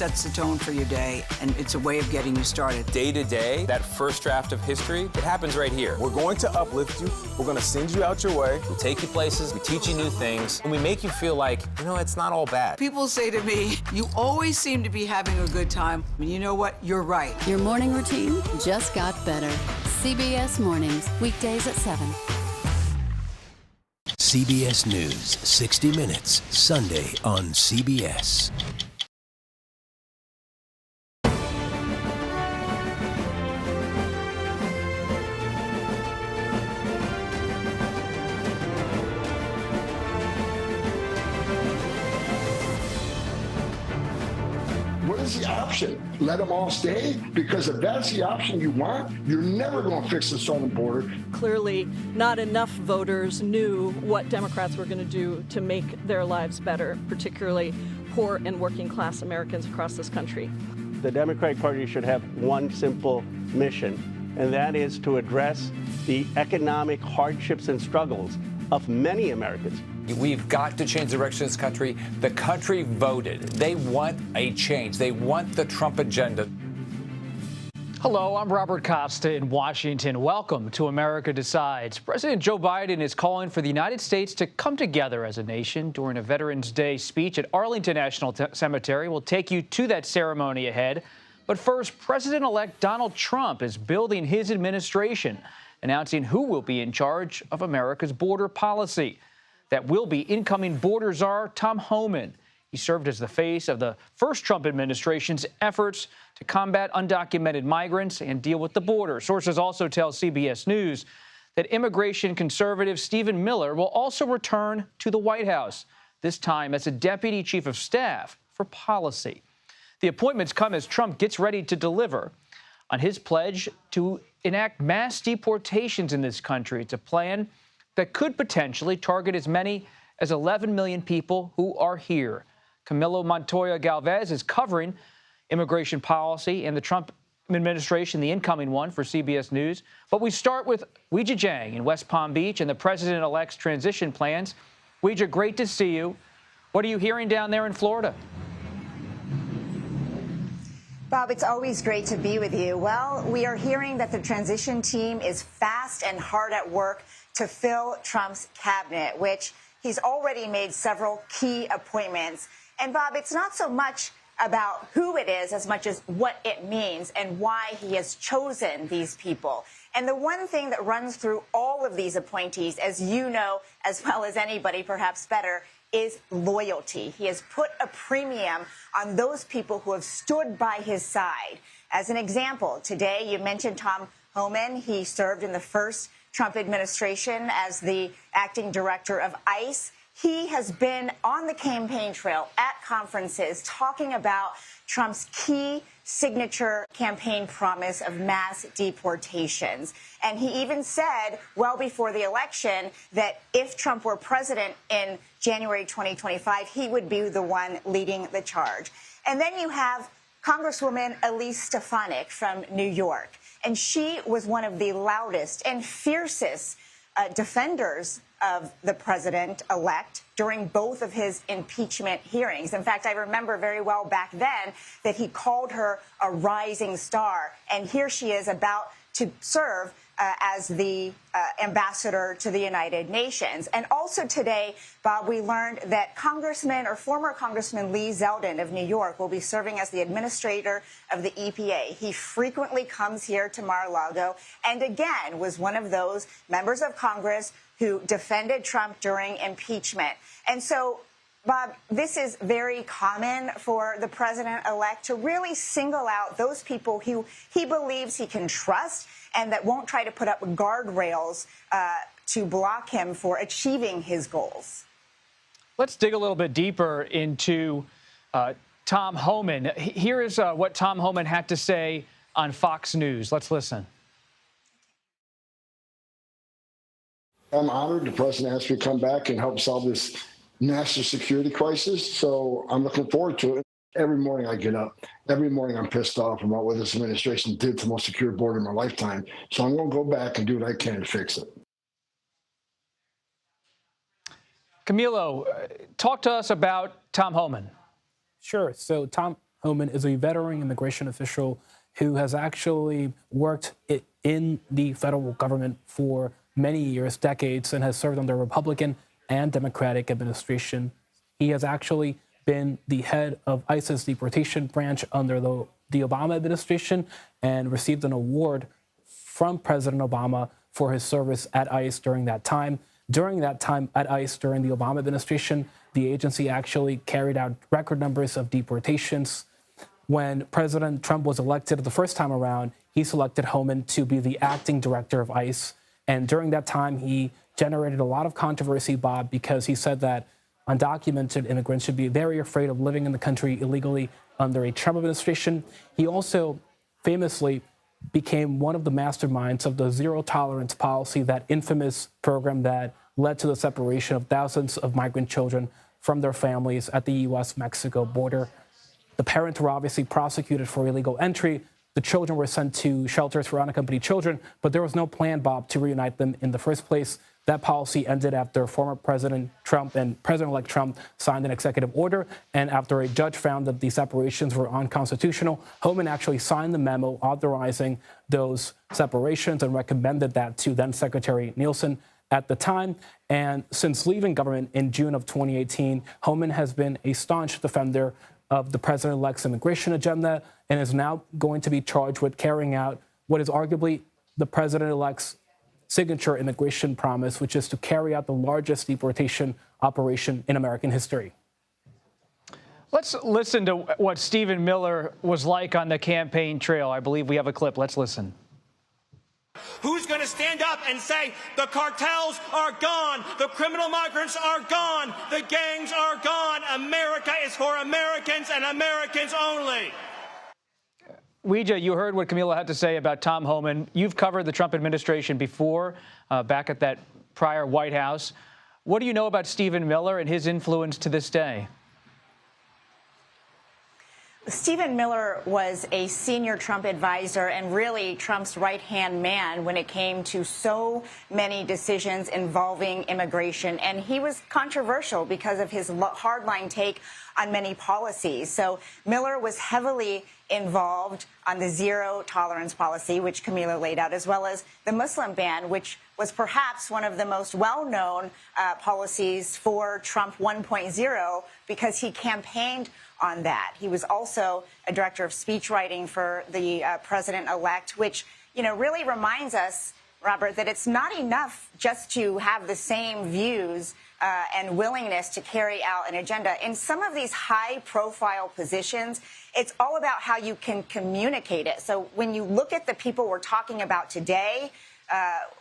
sets the tone for your day, and it's a way of getting you started. Day to day, that first draft of history, it happens right here. We're going to uplift you. We're going to send you out your way. We take you places, we teach you new things, and we make you feel like, it's not all bad. People say to me, you always seem to be having a good time. And you know what? You're right. Your morning routine just got better. CBS Mornings, weekdays at 7. CBS News, 60 Minutes, Sunday on CBS. What is the option? Let them all stay? Because if that's the option you want, you're never going to fix the southern border. Clearly, not enough voters knew what Democrats were going to do to make their lives better, particularly poor and working class Americans across this country. The Democratic Party should have one simple mission, and that is to address the economic hardships and struggles of many Americans. We've got to change the direction of this country. The country voted. They want a change. They want the Trump agenda. Hello, I'm Robert Costa in Washington. Welcome to America Decides. President Joe Biden is calling for the United States to come together as a nation during a Veterans Day speech at Arlington National Cemetery. We'll take you to that ceremony ahead. But first, President-elect Donald Trump is building his administration, announcing who will be in charge of America's border policy. That will be incoming border czar Tom Homan. He served as the face of the first Trump administration's efforts to combat undocumented migrants and deal with the border. Sources also tell CBS News that immigration conservative Stephen Miller will also return to the White House, this time as a deputy chief of staff for policy. The appointments come as Trump gets ready to deliver on his pledge to enact mass deportations in this country. It's a plan that could potentially target as many as 11 million people who are here. Camilo Montoya Galvez is covering immigration policy and the Trump administration, the incoming one, for CBS News. But we start with Weijia Jiang in West Palm Beach and the president-elect's transition plans. Weijia, great to see you. What are you hearing down there in Florida? Bob, it's always great to be with you. Well, we are hearing that the transition team is fast and hard at work to fill Trump's cabinet, which he's already made several key appointments. And, Bob, it's not so much about who it is as much as what it means and why he has chosen these people. And the one thing that runs through all of these appointees, as you know as well as anybody, perhaps better, is loyalty. He has put a premium on those people who have stood by his side. As an example, today you mentioned Tom Homan. He served in the first Trump administration as the acting director of ICE. He has been on the campaign trail at conferences talking about Trump's key signature campaign promise of mass deportations. And he even said, well before the election, that if Trump were president in January 2025, he would be the one leading the charge. And then you have Congresswoman Elise Stefanik from New York. And she was one of the loudest and fiercest defenders of the president-elect during both of his impeachment hearings. In fact, I remember very well back then that he called her a rising star. And here she is about to serve as the ambassador to the United Nations. And also today, Bob, we learned that former Congressman Lee Zeldin of New York will be serving as the administrator of the EPA. He frequently comes here to Mar-a-Lago and again was one of those members of Congress who defended Trump during impeachment. And so, Bob, this is very common for the president-elect to really single out those people who he believes he can trust and that won't try to put up guardrails to block him for achieving his goals. Let's dig a little bit deeper into Tom Homan. Here is what Tom Homan had to say on Fox News. Let's listen. I'm honored the president asked me to come back and help solve this national security crisis. So I'm looking forward to it. Every morning I get up. Every morning I'm pissed off about what this administration did to the most secure border in my lifetime. So I'm going to go back and do what I can to fix it. Camilo, talk to us about Tom Homan. Sure. So Tom Homan is a veteran immigration official who has actually worked in the federal government for many years, decades, and has served under Republican and Democratic administration. He has actually been the head of ICE's deportation branch under the Obama administration and received an award from President Obama for his service at ICE during that time. During that time at ICE, during the Obama administration, the agency actually carried out record numbers of deportations. When President Trump was elected the first time around, he selected Homan to be the acting director of ICE. And during that time, he generated a lot of controversy, Bob, because he said that undocumented immigrants should be very afraid of living in the country illegally under a Trump administration. He also famously became one of the masterminds of the zero tolerance policy, that infamous program that led to the separation of thousands of migrant children from their families at the U.S.-Mexico border. The parents were obviously prosecuted for illegal entry. The children were sent to shelters for unaccompanied children, but there was no plan, Bob, to reunite them in the first place. That policy ended after former President Trump and President-elect Trump signed an executive order, and after a judge found that the separations were unconstitutional, Homan actually signed the memo authorizing those separations and recommended that to then-Secretary Nielsen at the time. And since leaving government in June of 2018, Homan has been a staunch defender of the president-elect's immigration agenda and is now going to be charged with carrying out what is arguably the president-elect's signature immigration promise, which is to carry out the largest deportation operation in American history. Let's listen to what Stephen Miller was like on the campaign trail. I believe we have a clip. Let's listen. Who's going to stand up and say the cartels are gone, the criminal migrants are gone, the gangs are gone, America is for Americans and Americans only? Weija, you heard what Camila had to say about Tom Homan. You've covered the Trump administration before, back at that prior White House. What do you know about Stephen Miller and his influence to this day? Stephen Miller was a senior Trump advisor and really Trump's right-hand man when it came to so many decisions involving immigration. And he was controversial because of his hardline take on many policies. So Miller was heavily involved on the zero tolerance policy, which Camila laid out, as well as the Muslim ban, which was perhaps one of the most well-known policies for Trump 1.0 because he campaigned on that. He was also a director of speech writing for the president-elect, which, you know, really reminds us, Robert, that it's not enough just to have the same views and willingness to carry out an agenda. In some of these high-profile positions, it's all about how you can communicate it. So when you look at the people we're talking about today,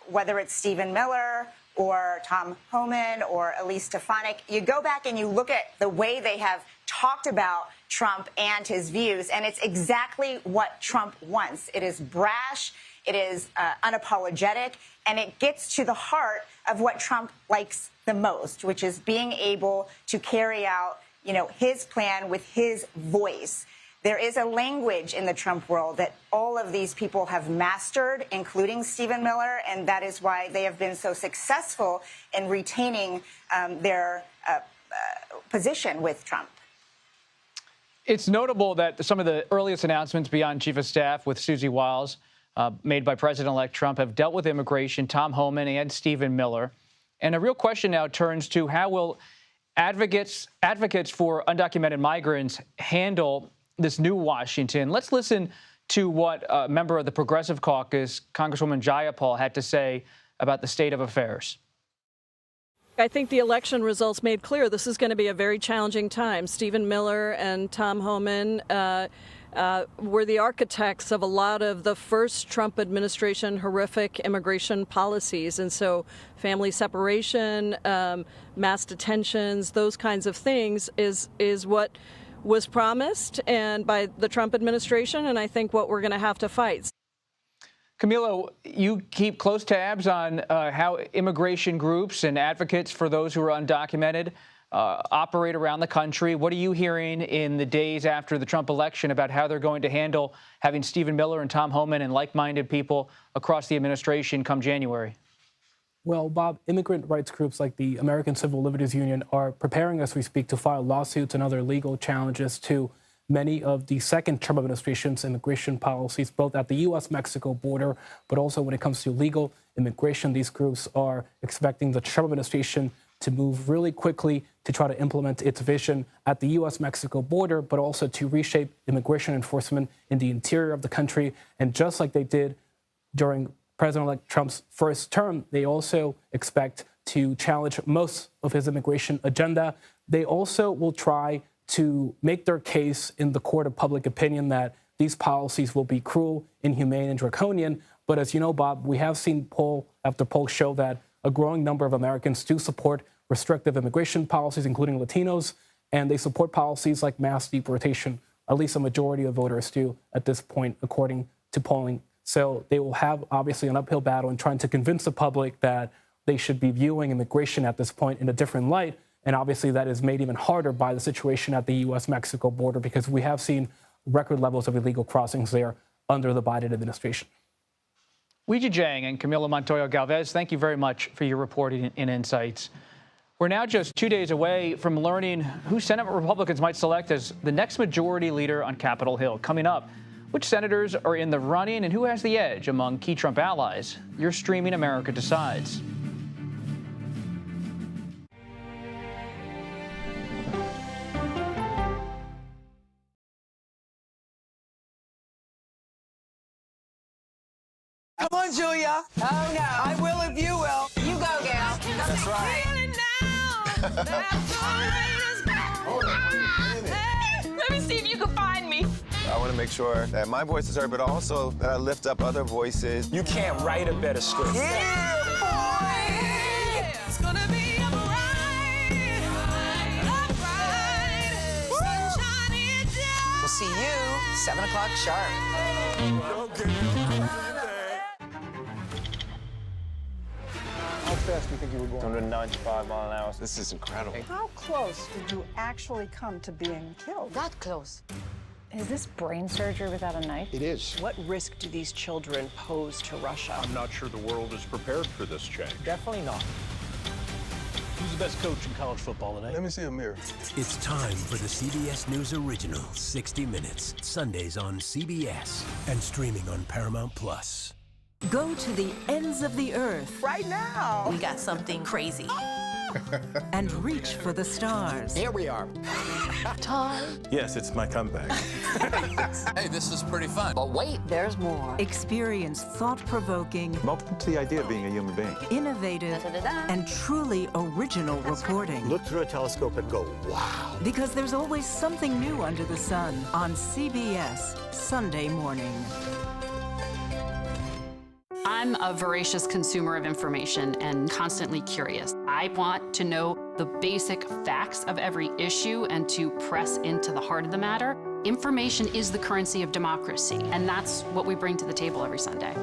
whether it's Stephen Miller or Tom Homan or Elise Stefanik, you go back and you look at the way they have talked about Trump and his views, and it's exactly what Trump wants. It is brash, it is unapologetic, and it gets to the heart of what Trump likes the most, which is being able to carry out, you know, his plan with his voice. There is a language in the Trump world that all of these people have mastered, including Stephen Miller, and that is why they have been so successful in retaining their position with Trump. It's notable that some of the earliest announcements beyond Chief of Staff with Susie Wiles made by President-elect Trump have dealt with immigration, Tom Homan and Stephen Miller. And a real question now turns to how will advocates for undocumented migrants handle this new Washington. Let's listen to what a member of the Progressive Caucus, Congresswoman Jayapal, had to say about the state of affairs. I think the election results made clear this is going to be a very challenging time. Stephen Miller and Tom Homan were the architects of a lot of the first Trump administration horrific immigration policies. And so family separation, mass detentions, those kinds of things is what was promised and by the Trump administration, and I think what we're going to have to fight. Camilo, you keep close tabs on how immigration groups and advocates for those who are undocumented operate around the country. What are you hearing in the days after the Trump election about how they're going to handle having Stephen Miller and Tom Homan and like-minded people across the administration come January? Well, Bob, immigrant rights groups like the American Civil Liberties Union are preparing as we speak to file lawsuits and other legal challenges to many of the second Trump administration's immigration policies, both at the U.S.-Mexico border, but also when it comes to legal immigration. These groups are expecting the Trump administration to move really quickly to try to implement its vision at the U.S.-Mexico border, but also to reshape immigration enforcement in the interior of the country. And just like they did during President-elect Trump's first term, they also expect to challenge most of his immigration agenda. They also will try to make their case in the court of public opinion that these policies will be cruel, inhumane, and draconian. But as you know, Bob, we have seen poll after poll show that a growing number of Americans do support restrictive immigration policies, including Latinos, and they support policies like mass deportation. At least a majority of voters do at this point, according to polling. So they will have, obviously, an uphill battle in trying to convince the public that they should be viewing immigration at this point in a different light. And obviously that is made even harder by the situation at the U.S.-Mexico border, because we have seen record levels of illegal crossings there under the Biden administration. Weijia Jiang and Camila Montoya Galvez, thank you very much for your reporting and insights. We're now just 2 days away from learning who Senate Republicans might select as the next majority leader on Capitol Hill. Coming up, which senators are in the running and who has the edge among key Trump allies? You're streaming America Decides. Come on, Julia. Oh, no. I will if you will. You go, Gail. That's right. Let me see if you can find me. I want to make sure that my voice is heard, but also that I lift up other voices. You can't write a better script. Yeah, boy. It's gonna be a ride. Sunshine is down. We'll see you 7 o'clock sharp. How fast do you think you were going? 195 miles an hour. This is incredible. How close did you actually come to being killed? That close. Is this brain surgery without a knife? It is. What risk do these children pose to Russia? I'm not sure the world is prepared for this change. Definitely not. Who's the best coach in college football today? Let me see a mirror. It's time for the CBS News original, 60 Minutes, Sundays on CBS and streaming on Paramount Plus. Go to the ends of the earth. Right now. We got something crazy. And reach for the stars. Here we are. Time. Yes, it's my comeback. Hey, this is pretty fun. But wait, there's more. Experience thought-provoking, Welcome to the idea of being a human being. innovative, and truly original reporting. Look through a telescope and go, wow. Because there's always something new under the sun on CBS Sunday morning. I'm a voracious consumer of information and constantly curious. I want to know the basic facts of every issue and to press into the heart of the matter. Information is the currency of democracy, and that's what we bring to the table every Sunday.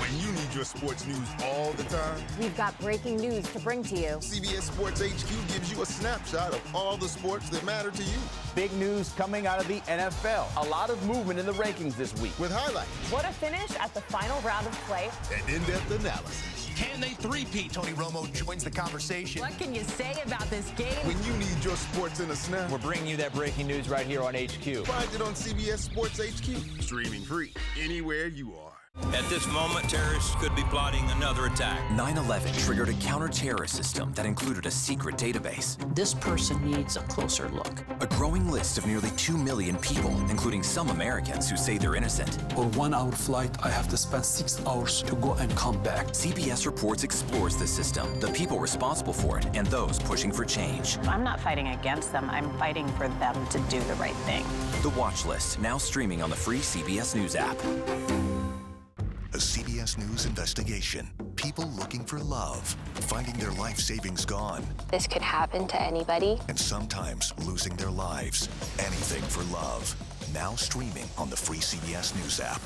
When you need your sports news all the time, We've got breaking news to bring to you. CBS Sports HQ gives you a snapshot of all the sports that matter to you. Big news coming out of the NFL. A lot of movement in the rankings this week. With highlights What a finish at the final round of play. and in-depth analysis. Can they three-peat? Tony Romo joins the conversation. What can you say about this game? When you need your sports in a snap, We're bringing you that breaking news right here on HQ. find it on CBS Sports HQ. Streaming free anywhere you are. At this moment, terrorists could be plotting another attack. 9/11 triggered a counter-terrorist system that included a secret database. This person needs a closer look. A growing list of nearly 2 million people, including some Americans who say they're innocent. For 1 hour flight, I have to spend 6 hours to go and come back. CBS Reports explores the system, the people responsible for it, and those pushing for change. I'm not fighting against them. I'm fighting for them to do the right thing. The Watch List, now streaming on the free CBS News app. A CBS News investigation. People looking for love, finding their life savings gone, This could happen to anybody. and sometimes losing their lives. Anything for love. Now streaming on the free CBS News app.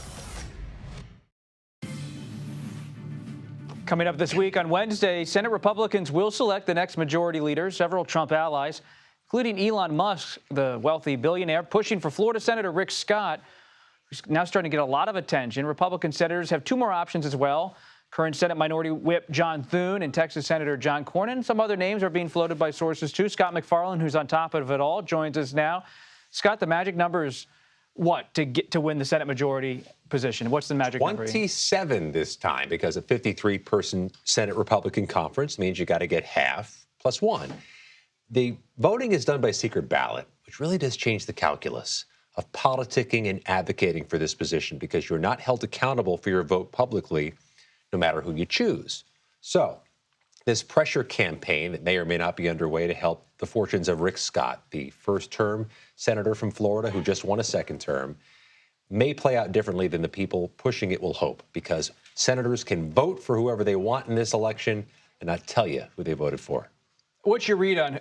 Coming up this week on Wednesday, Senate Republicans will select the next majority leader. Several Trump allies, including Elon Musk, the wealthy billionaire, pushing for Florida Senator Rick Scott, who's now starting to get a lot of attention. Republican senators have 2 more options as well. Current Senate Minority Whip John Thune and Texas Senator John Cornyn. Some other names are being floated by sources too. Scott McFarland, who's on top of it all, joins us now. Scott, the magic number is what to win the Senate majority position? What's the magic number? 27 this time, because a 53-person Senate Republican conference means you got to get half plus one. The voting is done by secret ballot, which really does change the calculus of politicking and advocating for this position, because you're not held accountable for your vote publicly, no matter who you choose. So this pressure campaign that may or may not be underway to help the fortunes of Rick Scott, the first-term senator from Florida who just won a second term, may play out differently than the people pushing it will hope, because senators can vote for whoever they want in this election and not tell you who they voted for. What's your read on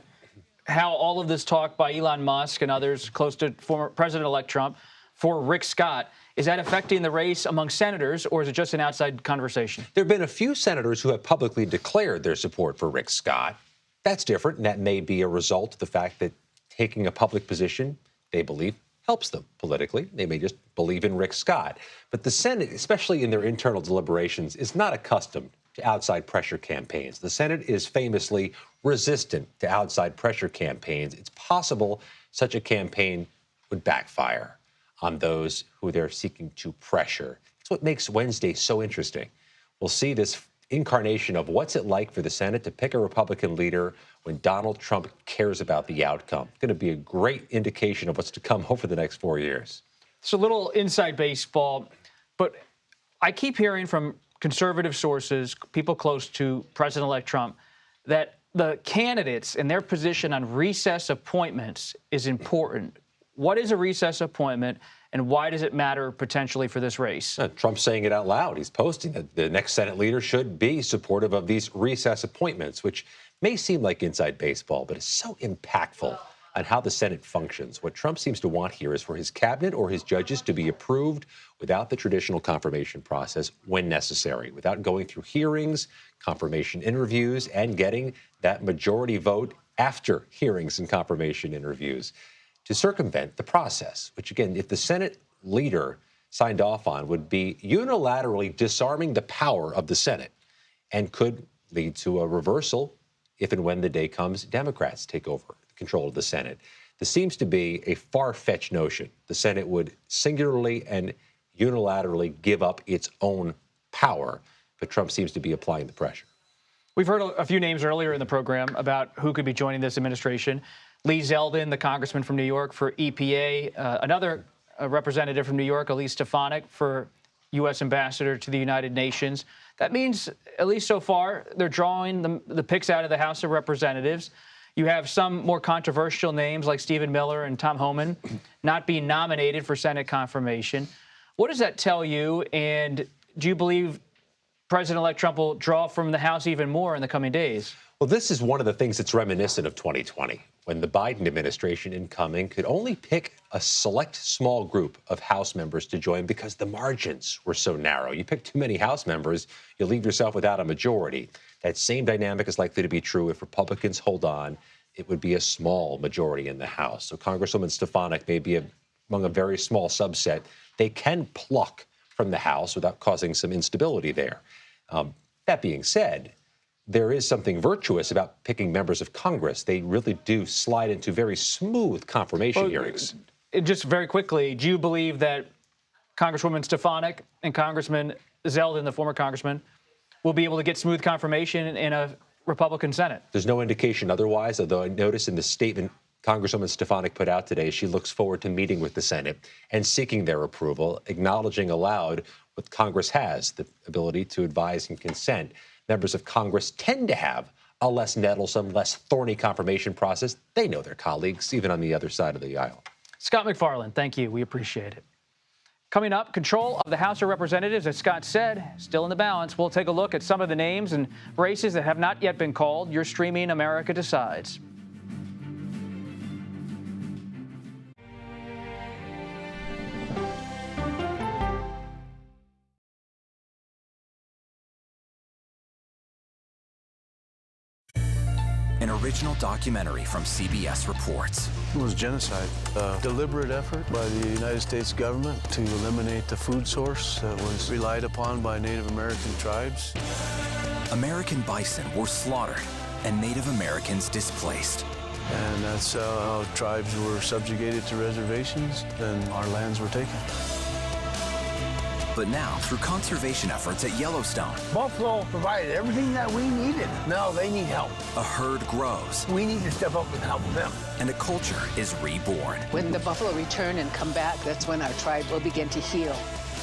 how all of this talk by Elon Musk and others close to former President-elect Trump for Rick Scott, is that affecting the race among senators, or is it just an outside conversation? There have been a few senators who have publicly declared their support for Rick Scott. That's different, and that may be a result of the fact that taking a public position, they believe, helps them politically. They may just believe in Rick Scott. But the Senate, especially in their internal deliberations, is not accustomed to outside pressure campaigns. The Senate is famously resistant to outside pressure campaigns. It's possible such a campaign would backfire on those who they're seeking to pressure. That's what makes Wednesday so interesting. We'll see this incarnation of what's it like for the Senate to pick a Republican leader when Donald Trump cares about the outcome. It's going to be a great indication of what's to come over the next 4 years. It's a little inside baseball, but I keep hearing from conservative sources, people close to President-elect Trump, that the candidates and their position on recess appointments is important. What is a recess appointment, and why does it matter potentially for this race? Trump's saying it out loud. He's posting that the next Senate leader should be supportive of these recess appointments, which may seem like inside baseball, but is so impactful on how the Senate functions. What Trump seems to want here is for his cabinet or his judges to be approved without the traditional confirmation process when necessary, without going through hearings, confirmation interviews, and getting that majority vote after hearings and confirmation interviews to circumvent the process, which, again, if the Senate leader signed off on, would be unilaterally disarming the power of the Senate and could lead to a reversal if and when the day comes Democrats take over control of the Senate. This seems to be a far-fetched notion. The Senate would singularly and unilaterally give up its own power, but Trump seems to be applying the pressure. We've heard a few names earlier in the program about who could be joining this administration. Lee Zeldin, the congressman from New York for EPA, another representative from New York, Elise Stefanik, for U.S. ambassador to the United Nations. That means, at least so far, they're drawing the picks out of the House of Representatives. You have some more controversial names like Stephen Miller and Tom Homan not being nominated for Senate confirmation. What does that tell you? And do you believe President-elect Trump will draw from the House even more in the coming days? Well, this is one of the things that's reminiscent of 2020, when the Biden administration incoming could only pick a select small group of House members to join because the margins were so narrow. You pick too many House members, you leave yourself without a majority. That same dynamic is likely to be true if Republicans hold on. It would be a small majority in the House. So Congresswoman Stefanik may be among a very small subset. They can pluck from the House without causing some instability there. That being said, there is something virtuous about picking members of Congress. They really do slide into very smooth confirmation hearings. Just very quickly, do you believe that Congresswoman Stefanik and Congressman Zeldin, the former congressman, will be able to get smooth confirmation in a Republican Senate? There's no indication otherwise, although I noticed in the statement Congresswoman Stefanik put out today, she looks forward to meeting with the Senate and seeking their approval, acknowledging aloud what Congress has, the ability to advise and consent. Members of Congress tend to have a less nettlesome, less thorny confirmation process. They know their colleagues, even on the other side of the aisle. Scott McFarland, thank you. We appreciate it. Coming up, control of the House of Representatives, as Scott said, still in the balance. We'll take a look at some of the names and races that have not yet been called. You're streaming America Decides. An original documentary from CBS reports. It was genocide, a deliberate effort by the United States government to eliminate the food source that was relied upon by Native American tribes. American bison were slaughtered and Native Americans displaced. And that's how tribes were subjugated to reservations and our lands were taken. But now, through conservation efforts at Yellowstone, Buffalo provided everything that we needed. Now they need help. a herd grows We need to step up and help them. and a culture is reborn. When the buffalo return and come back, that's when our tribe will begin to heal.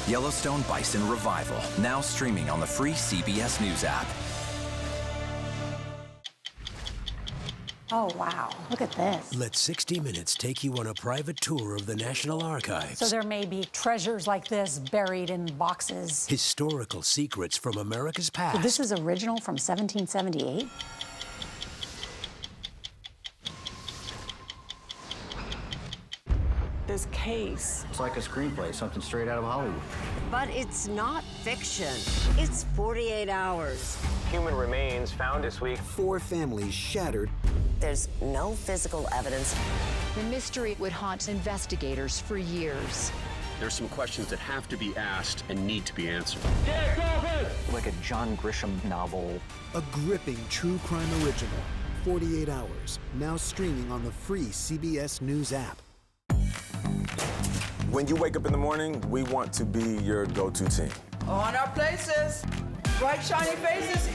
Yellowstone Bison Revival, now streaming on the free CBS News app. Oh, wow. Look at this. Let 60 Minutes take you on a private tour of the National Archives. So there may be treasures like this buried in boxes. Historical secrets from America's past. So this is original from 1778? This case. It's like a screenplay, something straight out of Hollywood. But it's not fiction. It's 48 hours. Human remains found this week. 4 families shattered. There's no physical evidence. The mystery would haunt investigators for years. There's some questions that have to be asked and need to be answered. Like a John Grisham novel. A gripping true crime original. 48 hours. Now streaming on the free CBS News app. When you wake up in the morning, we want to be your go-to team. On our places. Bright, shiny faces.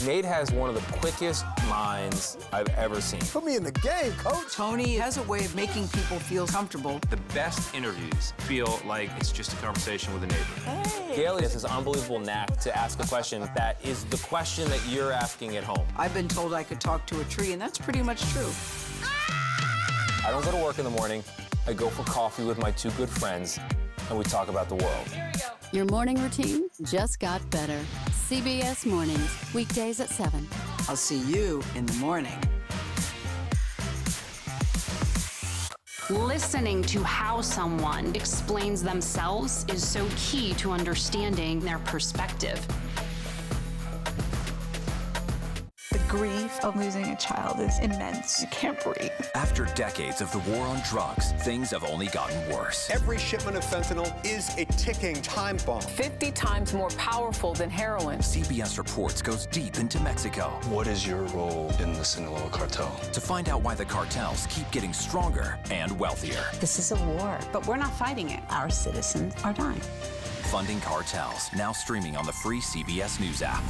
Nate has one of the quickest minds I've ever seen. Put me in the game, coach. Tony has a way of making people feel comfortable. The best interviews feel like it's just a conversation with a neighbor. Hey. Gail has this unbelievable knack to ask a question that is the question that you're asking at home. I've been told I could talk to a tree, and that's pretty much true. I don't go to work in the morning. I go for coffee with my 2 good friends, and we talk about the world. Your morning routine just got better. CBS Mornings, weekdays at 7. I'll see you in the morning. Listening to how someone explains themselves is so key to understanding their perspective. The grief of losing a child is immense. You can't breathe. After decades of the war on drugs, things have only gotten worse. Every shipment of fentanyl is a ticking time bomb. 50 times more powerful than heroin. CBS Reports goes deep into Mexico. What is your role in the Sinaloa cartel? To find out why the cartels keep getting stronger and wealthier. This is a war, but we're not fighting it. Our citizens are dying. Funding Cartels, now streaming on the free CBS News app.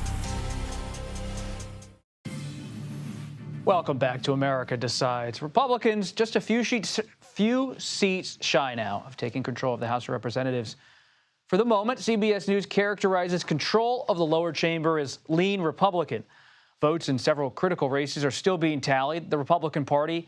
Welcome back to America Decides. Republicans just a few seats shy now of taking control of the House of Representatives. For the moment, CBS News characterizes control of the lower chamber as lean Republican. Votes in several critical races are still being tallied. The Republican Party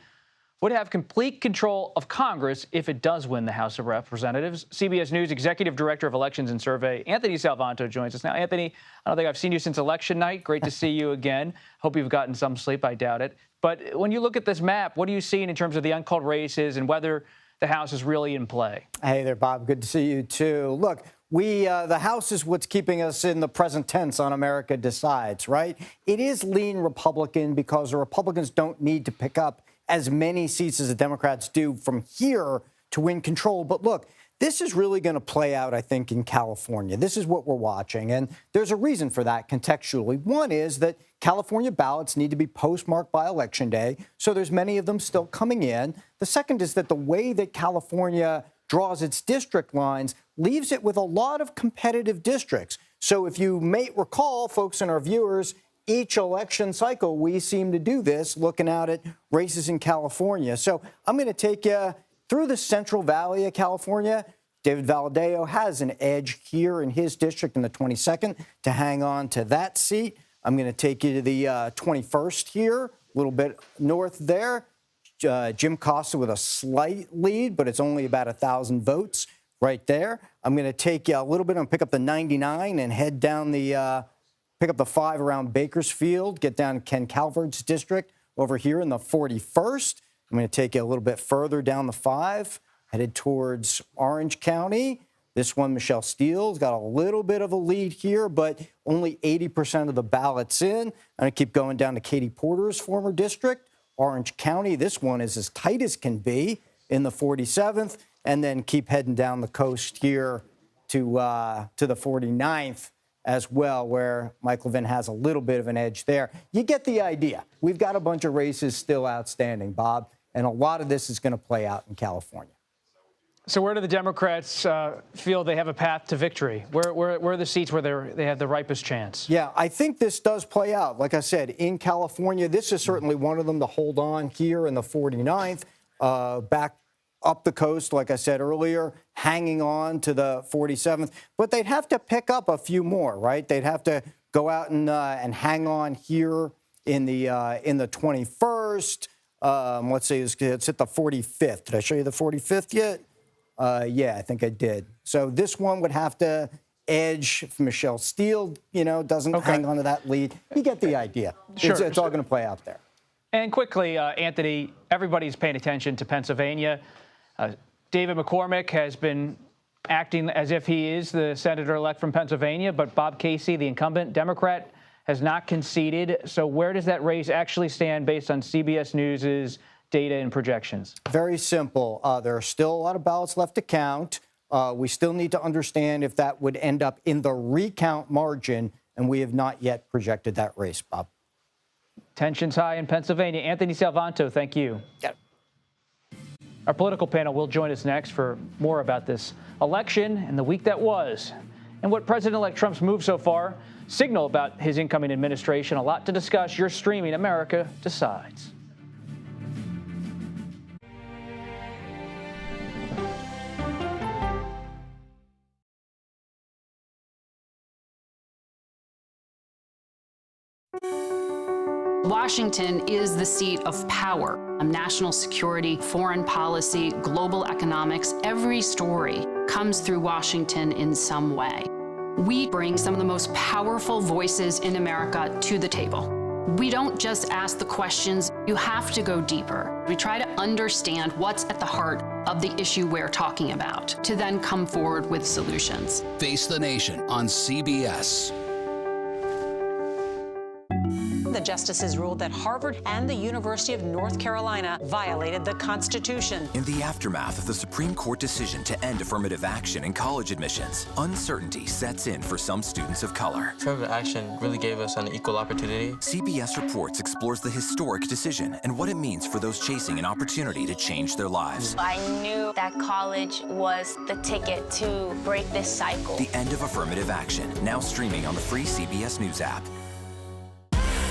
would have complete control of Congress if it does win the House of Representatives. CBS News Executive Director of Elections and Survey, Anthony Salvanto, joins us now. Anthony, I don't think I've seen you since election night. Great to see you again. Hope you've gotten some sleep. I doubt it. But when you look at this map, what are you seeing in terms of the uncalled races and whether the House is really in play? Hey there, Bob. Good to see you, too. Look, the House is what's keeping us in the present tense on America Decides, right? It is lean Republican because the Republicans don't need to pick up as many seats as the Democrats do from here to win control. But look, this is really going to play out, I think, in California. This is what we're watching. And there's a reason for that contextually. One is that California ballots need to be postmarked by Election Day. So there's many of them still coming in. The second is that the way that California draws its district lines leaves it with a lot of competitive districts. So if you may recall, folks and our viewers, each election cycle, we seem to do this, looking out at races in California. So I'm going to take you through the Central Valley of California. David Valadao has an edge here in his district in the 22nd to hang on to that seat. I'm going to take you to the 21st here, a little bit north there. Jim Costa with a slight lead, but it's only about 1,000 votes right there. I'm going to take you a little bit and pick up the 99 and head down the pick up the 5 around Bakersfield, get down to Ken Calvert's district over here in the 41st. I'm going to take you a little bit further down the 5, headed towards Orange County. This one, Michelle Steele's got a little bit of a lead here, but only 80% of the ballots in. I'm going to keep going down to Katie Porter's former district, Orange County. This one is as tight as can be in the 47th, and then keep heading down the coast here to the 49th as well, where Mike Levin has a little bit of an edge there. You get the idea. We've got a bunch of races still outstanding, Bob, and a lot of this is going to play out in California. So where do the Democrats feel they have a path to victory? Where are the seats where they have the ripest chance? Yeah, I think this does play out. Like I said, in California, this is certainly one of them to hold on here in the 49th, back up the coast, like I said earlier, hanging on to the 47th. But they'd have to pick up a few more, right? They'd have to go out and hang on here in the 21st. Let's see, it's at the 45th. Did I show you the 45th yet? Yeah, I think I did. So this one would have to edge if Michelle Steele, doesn't hang on to that lead. You get the idea. Sure. It's all going to play out there. And quickly, Anthony, everybody's paying attention to Pennsylvania. David McCormick has been acting as if he is the senator-elect from Pennsylvania, but Bob Casey, the incumbent Democrat, has not conceded. So where does that race actually stand based on CBS News' data and projections? Very simple. There are still a lot of ballots left to count. We still need to understand if that would end up in the recount margin, and we have not yet projected that race, Bob. Tensions high in Pennsylvania. Anthony Salvanto, thank you. Yep. Our political panel will join us next for more about this election and the week that was, and what President-elect Trump's move so far signal about his incoming administration. A lot to discuss. You're streaming America Decides. Washington is the seat of power. National security, foreign policy, global economics, every story comes through Washington in some way. We bring some of the most powerful voices in America to the table. We don't just ask the questions, you have to go deeper. We try to understand what's at the heart of the issue we're talking about, to then come forward with solutions. Face the Nation on CBS. The justices ruled that Harvard and the University of North Carolina violated the Constitution. In the aftermath of the Supreme Court decision to end affirmative action in college admissions, uncertainty sets in for some students of color. Affirmative action really gave us an equal opportunity. CBS Reports explores the historic decision and what it means for those chasing an opportunity to change their lives. I knew that college was the ticket to break this cycle. The end of affirmative action, now streaming on the free CBS News app.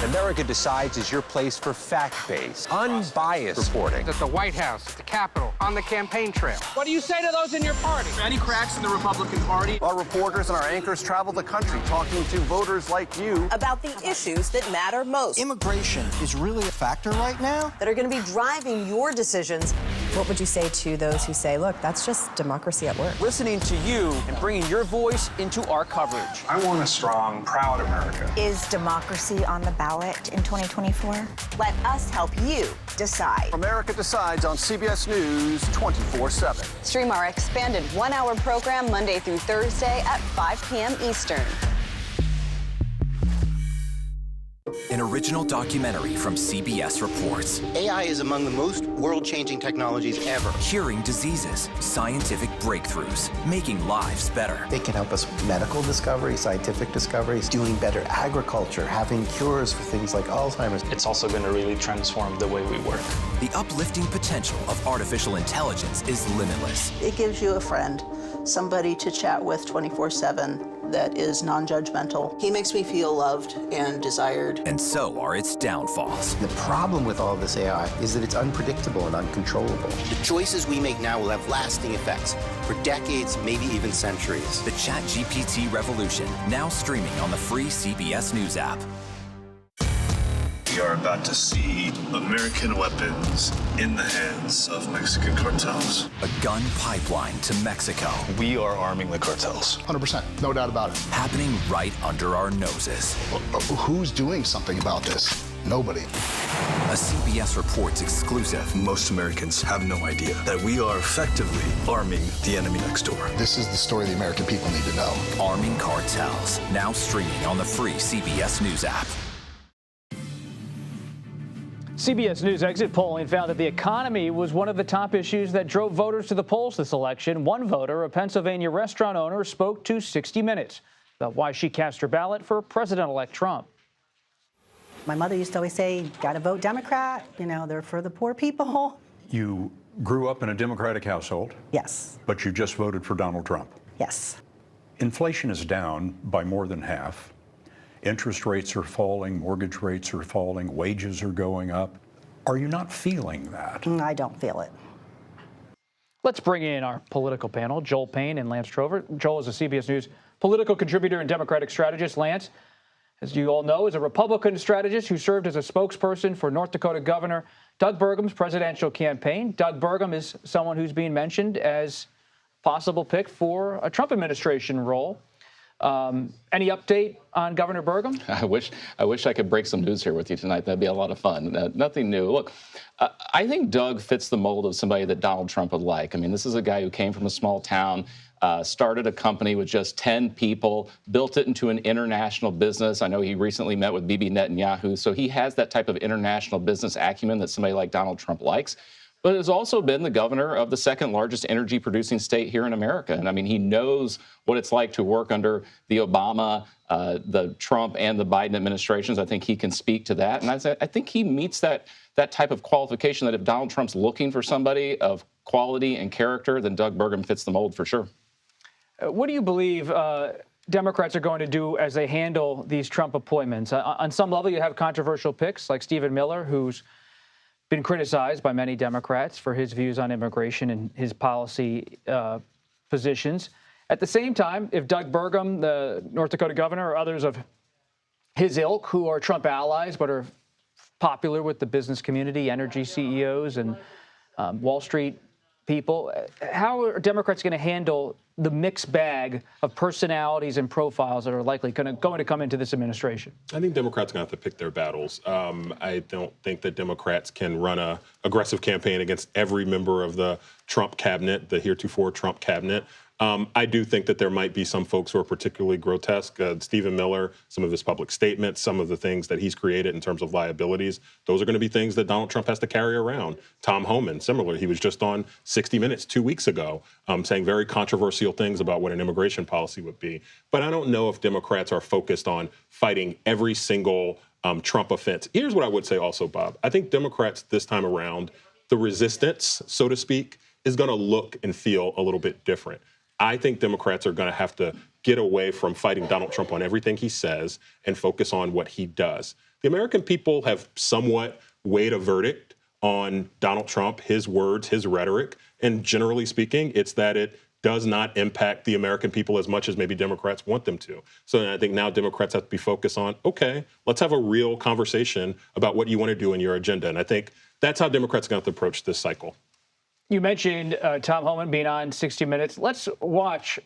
America Decides is your place for fact-based, unbiased reporting. At the White House, at the Capitol, on the campaign trail. What do you say to those in your party? Any cracks in the Republican Party? Our reporters and our anchors travel the country talking to voters like you about the issues that matter most. Immigration is really a factor right now that are going to be driving your decisions. What would you say to those who say, look, that's just democracy at work? Listening to you and bringing your voice into our coverage. I want a strong, proud America. Is democracy on the ballot in 2024? Let us help you decide. America Decides on CBS News 24/7. Stream our expanded one-hour program Monday through Thursday at 5 p.m. Eastern. An original documentary from CBS Reports. AI is among the most world-changing technologies ever. Curing diseases, scientific breakthroughs, making lives better. They can help us with medical discoveries, scientific discoveries, doing better agriculture, having cures for things like Alzheimer's. It's also going to really transform the way we work. The uplifting potential of artificial intelligence is limitless. It gives you a friend, somebody to chat with 24/7 that is non-judgmental. He makes me feel loved and desired. And so are its downfalls. The problem with all this AI is that it's unpredictable and uncontrollable. The choices we make now will have lasting effects for decades, maybe even centuries. The ChatGPT revolution, now streaming on the free CBS News app. We are about to see American weapons in the hands of Mexican cartels. A gun pipeline to Mexico. We are arming the cartels. 100%, no doubt about it. Happening right under our noses. Who's doing something about this? Nobody. A CBS Reports exclusive. Most Americans have no idea that we are effectively arming the enemy next door. This is the story the American people need to know. Arming cartels, now streaming on the free CBS News app. CBS News exit polling found that the economy was one of the top issues that drove voters to the polls this election. One voter, a Pennsylvania restaurant owner, spoke to 60 Minutes. about why she cast her ballot for President-elect Trump. My mother used to always say, gotta vote Democrat, you know, they're for the poor people. You grew up in a Democratic household? Yes. But you just voted for Donald Trump? Yes. Inflation is down by more than half. Interest rates are falling, mortgage rates are falling, wages are going up. Are you not feeling that? I don't feel it. Let's bring in our political panel, Joel Payne and Lance Trover. Joel is a CBS News political contributor and Democratic strategist. Lance, as you all know, is a Republican strategist who served as a spokesperson for North Dakota Governor Doug Burgum's presidential campaign. Doug Burgum is someone who's being mentioned as possible pick for a Trump administration role. Any update on Governor Burgum? I wish I could break some news here with you tonight. That'd be a lot of fun. Nothing new. Look, I think Doug fits the mold of somebody that Donald Trump would like. I mean, this is a guy who came from a small town, started a company with just 10 people, built it into an international business. I know he recently met with Bibi Netanyahu, so he has that type of international business acumen that somebody like Donald Trump likes. But has also been the governor of the second largest energy producing state here in America. And I mean, he knows what it's like to work under the Obama, the Trump and the Biden administrations. I think he can speak to that. And I think he meets that type of qualification that if Donald Trump's looking for somebody of quality and character, then Doug Burgum fits the mold for sure. What do you believe Democrats are going to do as they handle these Trump appointments? On some level, you have controversial picks like Stephen Miller, who's been criticized by many Democrats for his views on immigration and his policy positions. At the same time, if Doug Burgum, the North Dakota governor, or others of his ilk who are Trump allies but are popular with the business community, energy CEOs and Wall Street people, how are Democrats going to handle the mixed bag of personalities and profiles that are likely going to come into this administration? I think Democrats are going to have to pick their battles. I don't think that Democrats can run an aggressive campaign against every member of the Trump cabinet, the heretofore Trump cabinet. I do think that there might be some folks who are particularly grotesque. Stephen Miller, some of his public statements, some of the things that he's created in terms of liabilities, those are going to be things that Donald Trump has to carry around. Tom Homan, similarly, he was just on 60 Minutes 2 weeks ago saying very controversial things about what an immigration policy would be. But I don't know if Democrats are focused on fighting every single Trump offense. Here's what I would say also, Bob. I think Democrats this time around, the resistance, so to speak, is going to look and feel a little bit different. I think Democrats are going to have to get away from fighting Donald Trump on everything he says and focus on what he does. The American people have somewhat weighed a verdict on Donald Trump, his words, his rhetoric, and generally speaking, it's that it does not impact the American people as much as maybe Democrats want them to. So I think now Democrats have to be focused on, okay, let's have a real conversation about what you want to do in your agenda. And I think that's how Democrats are going to have to approach this cycle. You mentioned Tom Homan being on 60 Minutes. Let's watch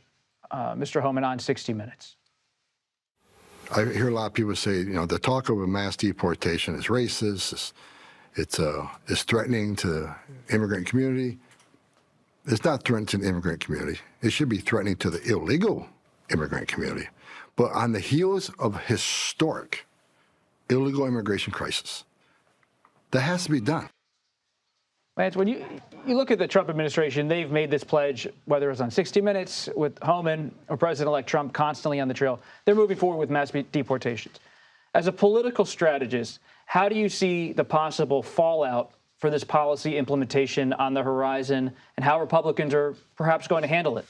Mr. Homan on 60 Minutes. I hear a lot of people say, you know, the talk of a mass deportation is racist. It's threatening to the immigrant community. It's not threatening to the immigrant community. It should be threatening to the illegal immigrant community. But on the heels of historic illegal immigration crisis, that has to be done. Lance, when you look at the Trump administration, they've made this pledge, whether it's on 60 Minutes with Homan or President-elect Trump constantly on the trail. They're moving forward with mass deportations. As a political strategist, how do you see the possible fallout for this policy implementation on the horizon and how Republicans are perhaps going to handle it?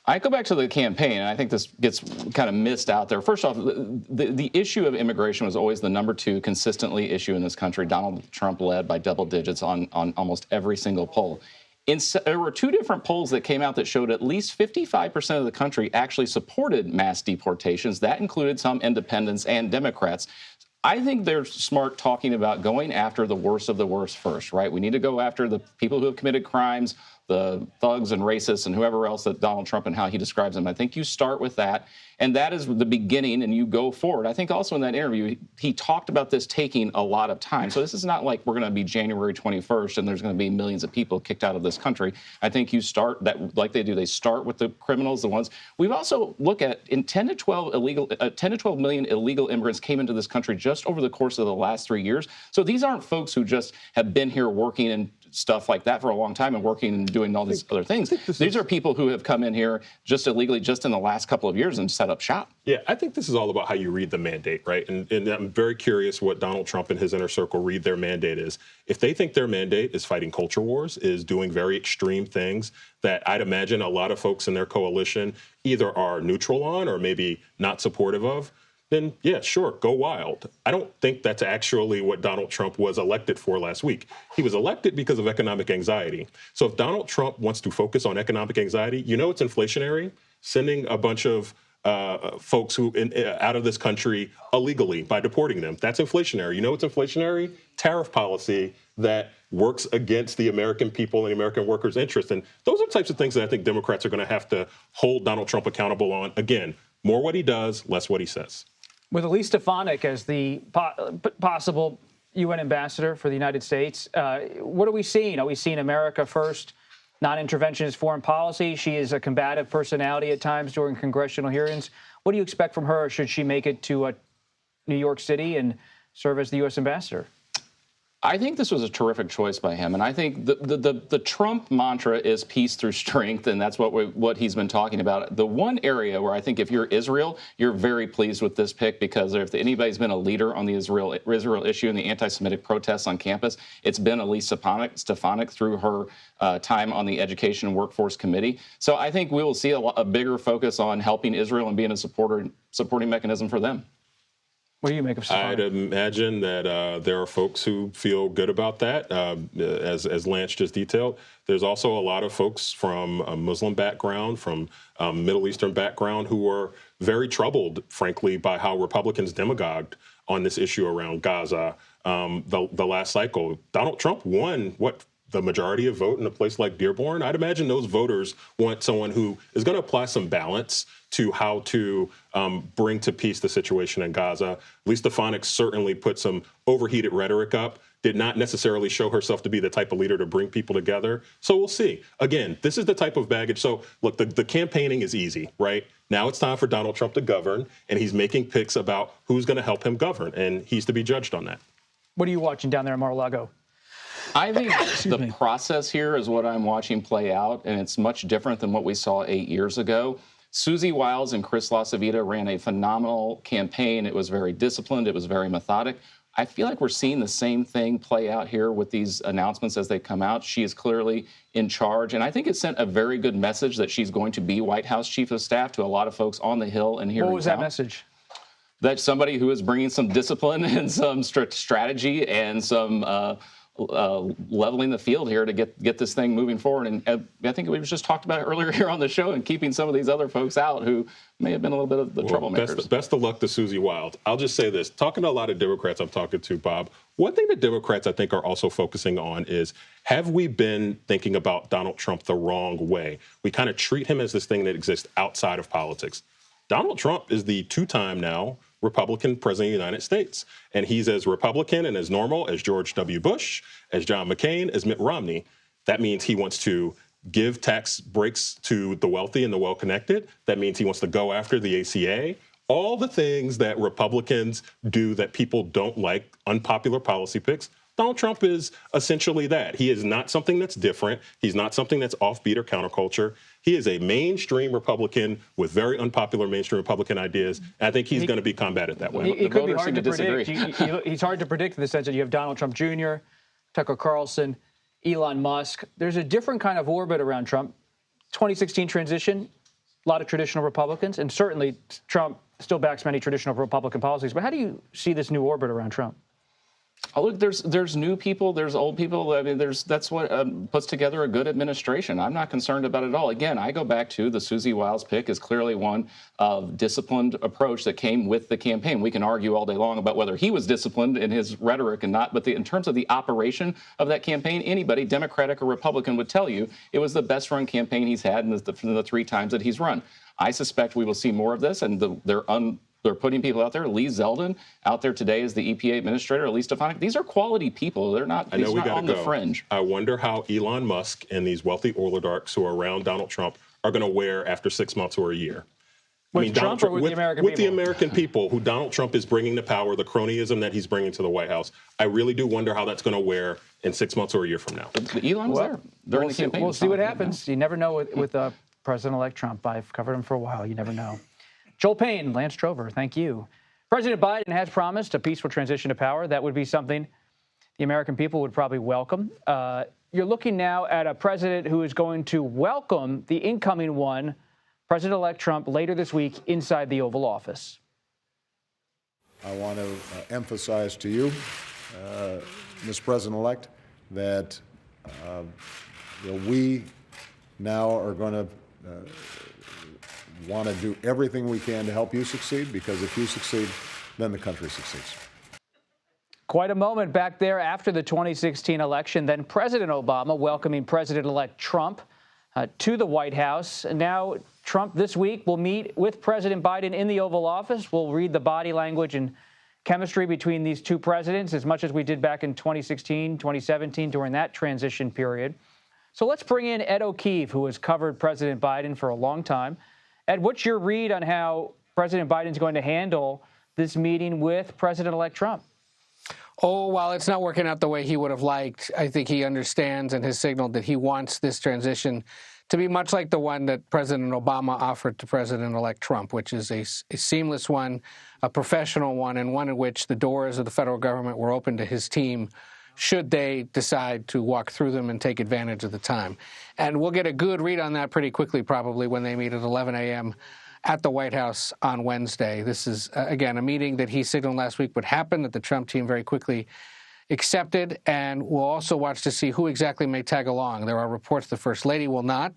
I go back to the campaign, and I think this gets kind of missed out there. First off, the issue of immigration was always the number 2 consistently issue in this country. Donald Trump led by double digits on almost every single poll. There were 2 different polls that came out that showed at least 55% of the country actually supported mass deportations. That included some independents and Democrats. I think they're smart talking about going after the worst of the worst first, right? We need to go after the people who have committed crimes, the thugs and racists and whoever else that Donald Trump and how he describes them. I think you start with that, and that is the beginning, and you go forward. I think also in that interview, he talked about this taking a lot of time. So this is not like we're going to be January 21st and there's going to be millions of people kicked out of this country. I think you start that like they do. They start with the criminals, the ones. We've also looked at in 10 to 12 million illegal immigrants came into this country just over the course of the last 3 years. So these aren't folks who just have been here working and stuff like that for a long time and working and doing all these other things. These are people who have come in here just illegally just in the last couple of years and set up shop. Yeah, I think this is all about how you read the mandate, right? And I'm very curious what Donald Trump and his inner circle read their mandate is. If they think their mandate is fighting culture wars, is doing very extreme things that I'd imagine a lot of folks in their coalition either are neutral on or maybe not supportive of, then yeah, sure, go wild. I don't think that's actually what Donald Trump was elected for last week. He was elected because of economic anxiety. So if Donald Trump wants to focus on economic anxiety, you know it's inflationary, sending a bunch of folks who out of this country illegally by deporting them. That's inflationary. You know it's inflationary? Tariff policy that works against the American people and the American workers' interest. And those are the types of things that I think Democrats are going to have to hold Donald Trump accountable on. Again, more what he does, less what he says. With Elise Stefanik as the possible UN ambassador for the United States, what are we seeing? Are we seeing America first, non-interventionist foreign policy? She is a combative personality at times during congressional hearings. What do you expect from her should she make it to New York City and serve as the U.S. ambassador? I think this was a terrific choice by him, and I think the Trump mantra is peace through strength, and that's what he's been talking about. The one area where I think if you're Israel, you're very pleased with this pick, because if anybody's been a leader on the Israel issue and the anti-Semitic protests on campus, it's been Elise Stefanik through her time on the Education and Workforce Committee. So I think we will see a bigger focus on helping Israel and being a supporting mechanism for them. What do you make of Stefanik? I'd imagine that there are folks who feel good about that, as Lance just detailed. There's also a lot of folks from a Muslim background, from Middle Eastern background, who are very troubled, frankly, by how Republicans demagogued on this issue around Gaza the last cycle. Donald Trump won, the majority of vote in a place like Dearborn. I'd imagine those voters want someone who is going to apply some balance to how to bring to peace the situation in Gaza. Elise Stefanik certainly put some overheated rhetoric up, did not necessarily show herself to be the type of leader to bring people together. So we'll see. Again, this is the type of baggage. So look, the campaigning is easy, right? Now it's time for Donald Trump to govern, and he's making picks about who's going to help him govern, and he's to be judged on that. What are you watching down there in Mar-a-Lago? I think the process here is what I'm watching play out, and it's much different than what we saw 8 years ago. Susie Wiles and Chris LaCivita ran a phenomenal campaign. It was very disciplined. It was very methodic. I feel like we're seeing the same thing play out here with these announcements as they come out. She is clearly in charge, and I think it sent a very good message that she's going to be White House Chief of Staff to a lot of folks on the Hill and here in town. What was that message? That somebody who is bringing some discipline and some strategy and some leveling the field here to get this thing moving forward. And I think we just talked about it earlier here on the show, and keeping some of these other folks out who may have been a little bit of the troublemakers. Best of luck to Susie Wild. I'll just say this. Talking to a lot of Democrats I'm talking to, Bob, one thing that Democrats I think are also focusing on is, have we been thinking about Donald Trump the wrong way? We kind of treat him as this thing that exists outside of politics. Donald Trump is the two-time now Republican president of the United States. And he's as Republican and as normal as George W. Bush, as John McCain, as Mitt Romney. That means he wants to give tax breaks to the wealthy and the well-connected. That means he wants to go after the ACA. All the things that Republicans do that people don't like, unpopular policy picks, Donald Trump is essentially that. He is not something that's different. He's not something that's offbeat or counterculture. He is a mainstream Republican with very unpopular mainstream Republican ideas. And I think he's going to be combated that way. It could be hard to predict. He's hard to predict in the sense that you have Donald Trump Jr., Tucker Carlson, Elon Musk. There's a different kind of orbit around Trump. 2016 transition, a lot of traditional Republicans, and certainly Trump still backs many traditional Republican policies. But how do you see this new orbit around Trump? Oh, look, there's new people, there's old people. I mean, that's what puts together a good administration. I'm not concerned about it at all. Again, I go back to the Susie Wiles pick is clearly one of disciplined approach that came with the campaign. We can argue all day long about whether he was disciplined in his rhetoric and not, but in terms of the operation of that campaign, anybody, Democratic or Republican, would tell you it was the best run campaign he's had in the 3 times that he's run. I suspect we will see more of this, and they're putting people out there. Lee Zeldin out there today is the EPA administrator. Elise Stefanik. These are quality people. They're not, on the fringe. I wonder how Elon Musk and these wealthy oligarchs who are around Donald Trump are going to wear after 6 months or a year. With Trump or with the American people? With the American people who Donald Trump is bringing to power, the cronyism that he's bringing to the White House. I really do wonder how that's going to wear in 6 months or a year from now. But Elon was there during the campaign. We'll see what happens. You never know with President-elect Trump. I've covered him for a while. You never know. Joel Payne, Lance Trover, thank you. President Biden has promised a peaceful transition to power. That would be something the American people would probably welcome. You're looking now at a president who is going to welcome the incoming one, President-elect Trump, later this week inside the Oval Office. I want to emphasize to you, Mr. President-elect, that we now are going to want to do everything we can to help you succeed, because if you succeed, then the country succeeds. Quite a moment back there after the 2016 election. Then President Obama welcoming President-elect Trump to the White House. Now, Trump this week will meet with President Biden in the Oval Office. We'll read the body language and chemistry between these two presidents as much as we did back in 2016, 2017 during that transition period. So let's bring in Ed O'Keefe, who has covered President Biden for a long time. Ed, what's your read on how President Biden's going to handle this meeting with President-elect Trump? Oh, while it's not working out the way he would have liked, I think he understands and has signaled that he wants this transition to be much like the one that President Obama offered to President-elect Trump, which is a seamless one, a professional one, and one in which the doors of the federal government were open to his team should they decide to walk through them and take advantage of the time. And we'll get a good read on that pretty quickly, probably, when they meet at 11 a.m. at the White House on Wednesday. This is, again, a meeting that he signaled last week would happen, that the Trump team very quickly accepted, and we'll also watch to see who exactly may tag along. There are reports the First Lady will not,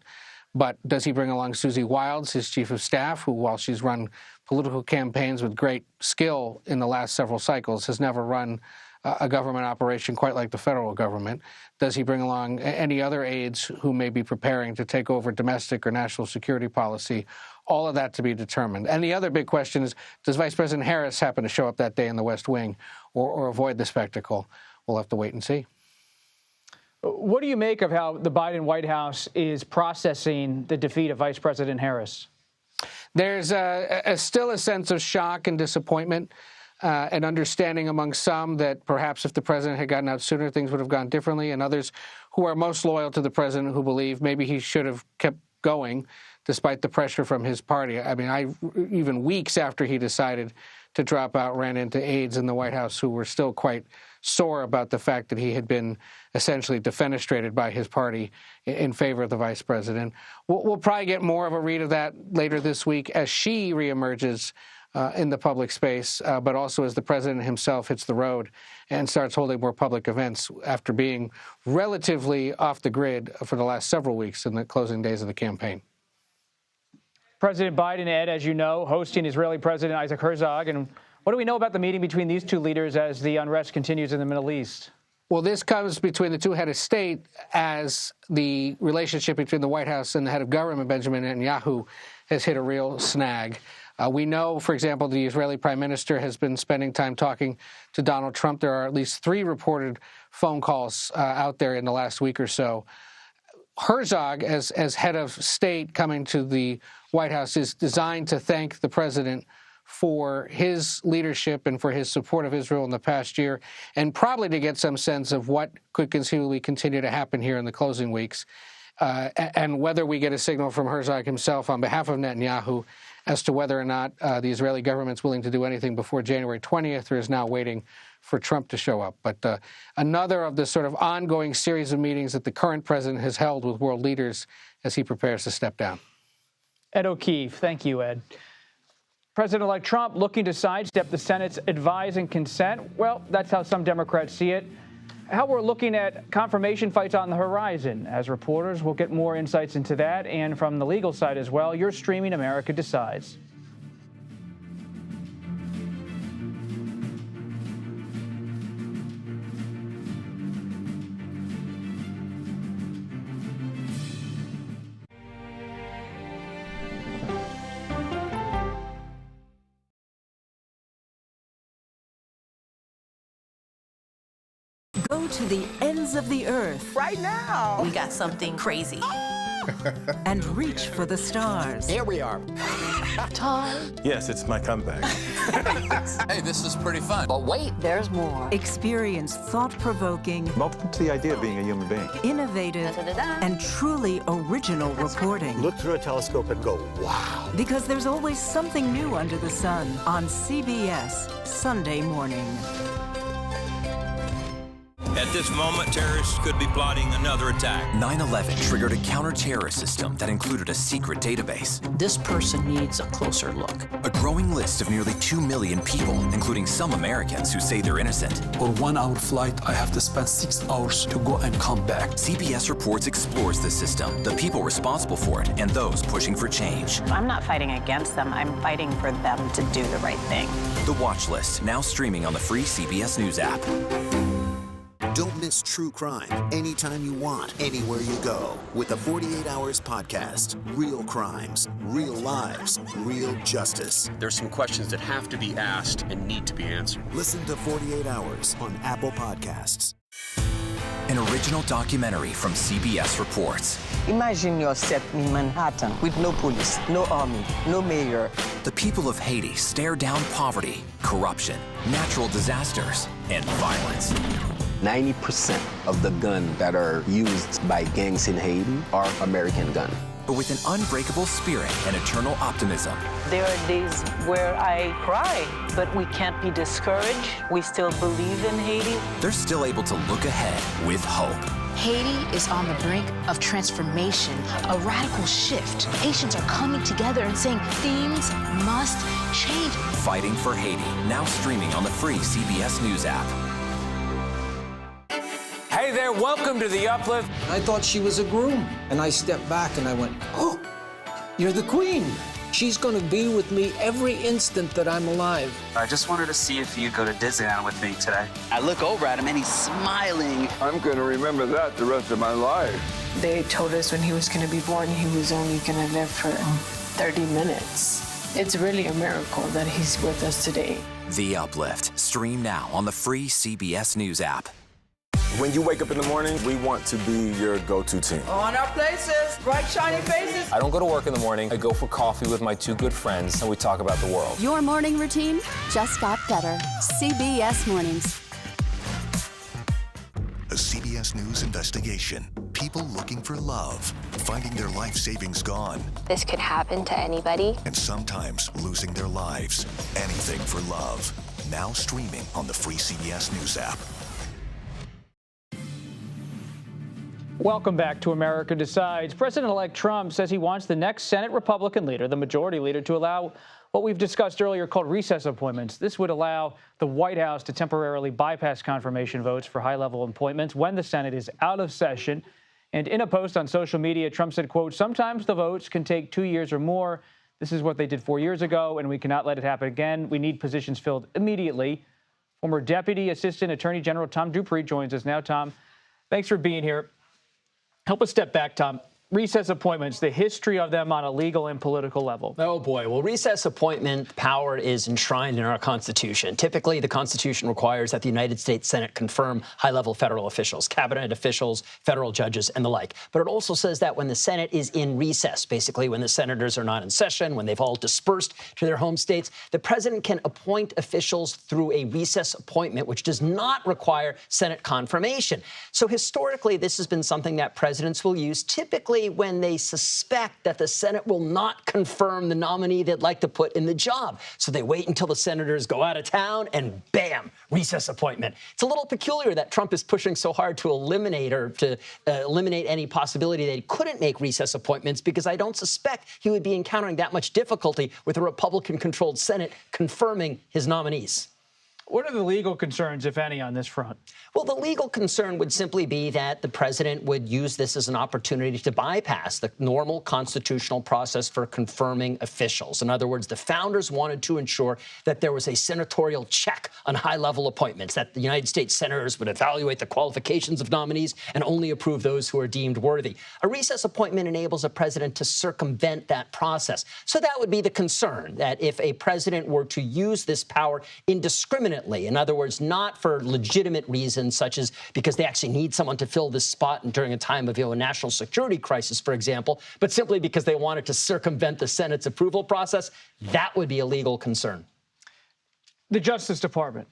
but does he bring along Susie Wiles, his chief of staff, who, while she's run political campaigns with great skill in the last several cycles, has never run a government operation quite like the federal government? Does he bring along any other aides who may be preparing to take over domestic or national security policy? All of that to be determined. And the other big question is, does Vice President Harris happen to show up that day in the West Wing or avoid the spectacle? We'll have to wait and see. What do you make of how the Biden White House is processing the defeat of Vice President Harris? There's still a sense of shock and disappointment. And understanding among some that perhaps if the president had gotten out sooner, things would have gone differently, and others who are most loyal to the president who believe maybe he should have kept going despite the pressure from his party. I mean, even weeks after he decided to drop out, ran into aides in the White House who were still quite sore about the fact that he had been essentially defenestrated by his party in favor of the vice president. We'll probably get more of a read of that later this week as she reemerges in the public space, but also as the president himself hits the road and starts holding more public events after being relatively off the grid for the last several weeks in the closing days of the campaign. President Biden, Ed, as you know, hosting Israeli President Isaac Herzog. And what do we know about the meeting between these two leaders as the unrest continues in the Middle East? Well, this comes between the two head of state as the relationship between the White House and the head of government, Benjamin Netanyahu, has hit a real snag. We know, for example, the Israeli prime minister has been spending time talking to Donald Trump. There are at least 3 reported phone calls out there in the last week or so. Herzog, as head of state coming to the White House, is designed to thank the president for his leadership and for his support of Israel in the past year, and probably to get some sense of what could conceivably continue to happen here in the closing weeks, and whether we get a signal from Herzog himself on behalf of Netanyahu as to whether or not the Israeli government's willing to do anything before January 20th or is now waiting for Trump to show up. But another of the sort of ongoing series of meetings that the current president has held with world leaders as he prepares to step down. Ed O'Keefe. Thank you, Ed. President-elect Trump looking to sidestep the Senate's advise and consent. Well, that's how some Democrats see it. How we're looking at confirmation fights on the horizon. As reporters, we'll get more insights into that, and from the legal side as well. You're streaming America Decides. Go to the ends of the earth. Right now. We got something crazy. and reach for the stars. Here we are. Tom. Yes, it's my comeback. Hey, this is pretty fun. But wait, there's more. Experience thought-provoking. Welcome to the idea of being a human being. Innovative and truly original reporting. Look through a telescope and go, wow. Because there's always something new under the sun on CBS Sunday morning. At this moment, terrorists could be plotting another attack. 9/11 triggered a counter-terrorist system that included a secret database. This person needs a closer look. A growing list of nearly 2 million people, including some Americans who say they're innocent. For 1 hour flight, I have to spend 6 hours to go and come back. CBS Reports explores the system, the people responsible for it, and those pushing for change. I'm not fighting against them. I'm fighting for them to do the right thing. The Watch List, now streaming on the free CBS News app. Don't miss true crime anytime you want, anywhere you go. With the 48 Hours podcast. Real crimes, real lives, real justice. There's some questions that have to be asked and need to be answered. Listen to 48 Hours on Apple Podcasts. An original documentary from CBS Reports. Imagine yourself in Manhattan with no police, no army, no mayor. The people of Haiti stare down poverty, corruption, natural disasters, and violence. 90% of the guns that are used by gangs in Haiti are American guns. But with an unbreakable spirit and eternal optimism. There are days where I cry, but we can't be discouraged. We still believe in Haiti. They're still able to look ahead with hope. Haiti is on the brink of transformation, a radical shift. Nations are coming together and saying things must change. Fighting for Haiti, now streaming on the free CBS News app. Hey there, welcome to The Uplift. I thought she was a groom, and I stepped back and I went, oh, you're the queen. She's going to be with me every instant that I'm alive. I just wanted to see if you'd go to Disneyland with me today. I look over at him and he's smiling. I'm going to remember that the rest of my life. They told us when he was going to be born, he was only going to live for 30 minutes. It's really a miracle that he's with us today. The Uplift. Stream now on the free CBS News app. When you wake up in the morning, we want to be your go-to team. On our places, bright, shiny faces. I don't go to work in the morning. I go for coffee with my 2 good friends, and we talk about the world. Your morning routine just got better. CBS Mornings. A CBS News investigation. People looking for love, finding their life savings gone. This could happen to anybody. And sometimes losing their lives. Anything for love. Now streaming on the free CBS News app. Welcome back to America Decides. President-elect Trump says he wants the next Senate Republican leader, the majority leader, to allow what we've discussed earlier called recess appointments. This would allow the White House to temporarily bypass confirmation votes for high-level appointments when the Senate is out of session. And in a post on social media, Trump said, quote, sometimes the votes can take 2 years or more. This is what they did 4 years ago, and we cannot let it happen again. We need positions filled immediately. Former Deputy Assistant Attorney General Tom Dupree joins us now. Tom, thanks for being here. Help us step back, Tom. Recess appointments, the history of them on a legal and political level. Oh, boy. Well, recess appointment power is enshrined in our Constitution. Typically, the Constitution requires that the United States Senate confirm high-level federal officials, cabinet officials, federal judges, and the like. But it also says that when the Senate is in recess, basically when the senators are not in session, when they've all dispersed to their home states, the president can appoint officials through a recess appointment, which does not require Senate confirmation. So historically, this has been something that presidents will use, typically when they suspect that the Senate will not confirm the nominee they'd like to put in the job. So they wait until the senators go out of town and bam, recess appointment. It's a little peculiar that Trump is pushing so hard to eliminate any possibility that he couldn't make recess appointments, because I don't suspect he would be encountering that much difficulty with a Republican-controlled Senate confirming his nominees. What are the legal concerns, if any, on this front? Well, the legal concern would simply be that the president would use this as an opportunity to bypass the normal constitutional process for confirming officials. In other words, the founders wanted to ensure that there was a senatorial check on high-level appointments, that the United States senators would evaluate the qualifications of nominees and only approve those who are deemed worthy. A recess appointment enables a president to circumvent that process. So that would be the concern, that if a president were to use this power indiscriminately, legitimately. In other words, not for legitimate reasons, such as because they actually need someone to fill this spot during a time of a national security crisis, for example, but simply because they wanted to circumvent the Senate's approval process. That would be a legal concern. The Justice Department.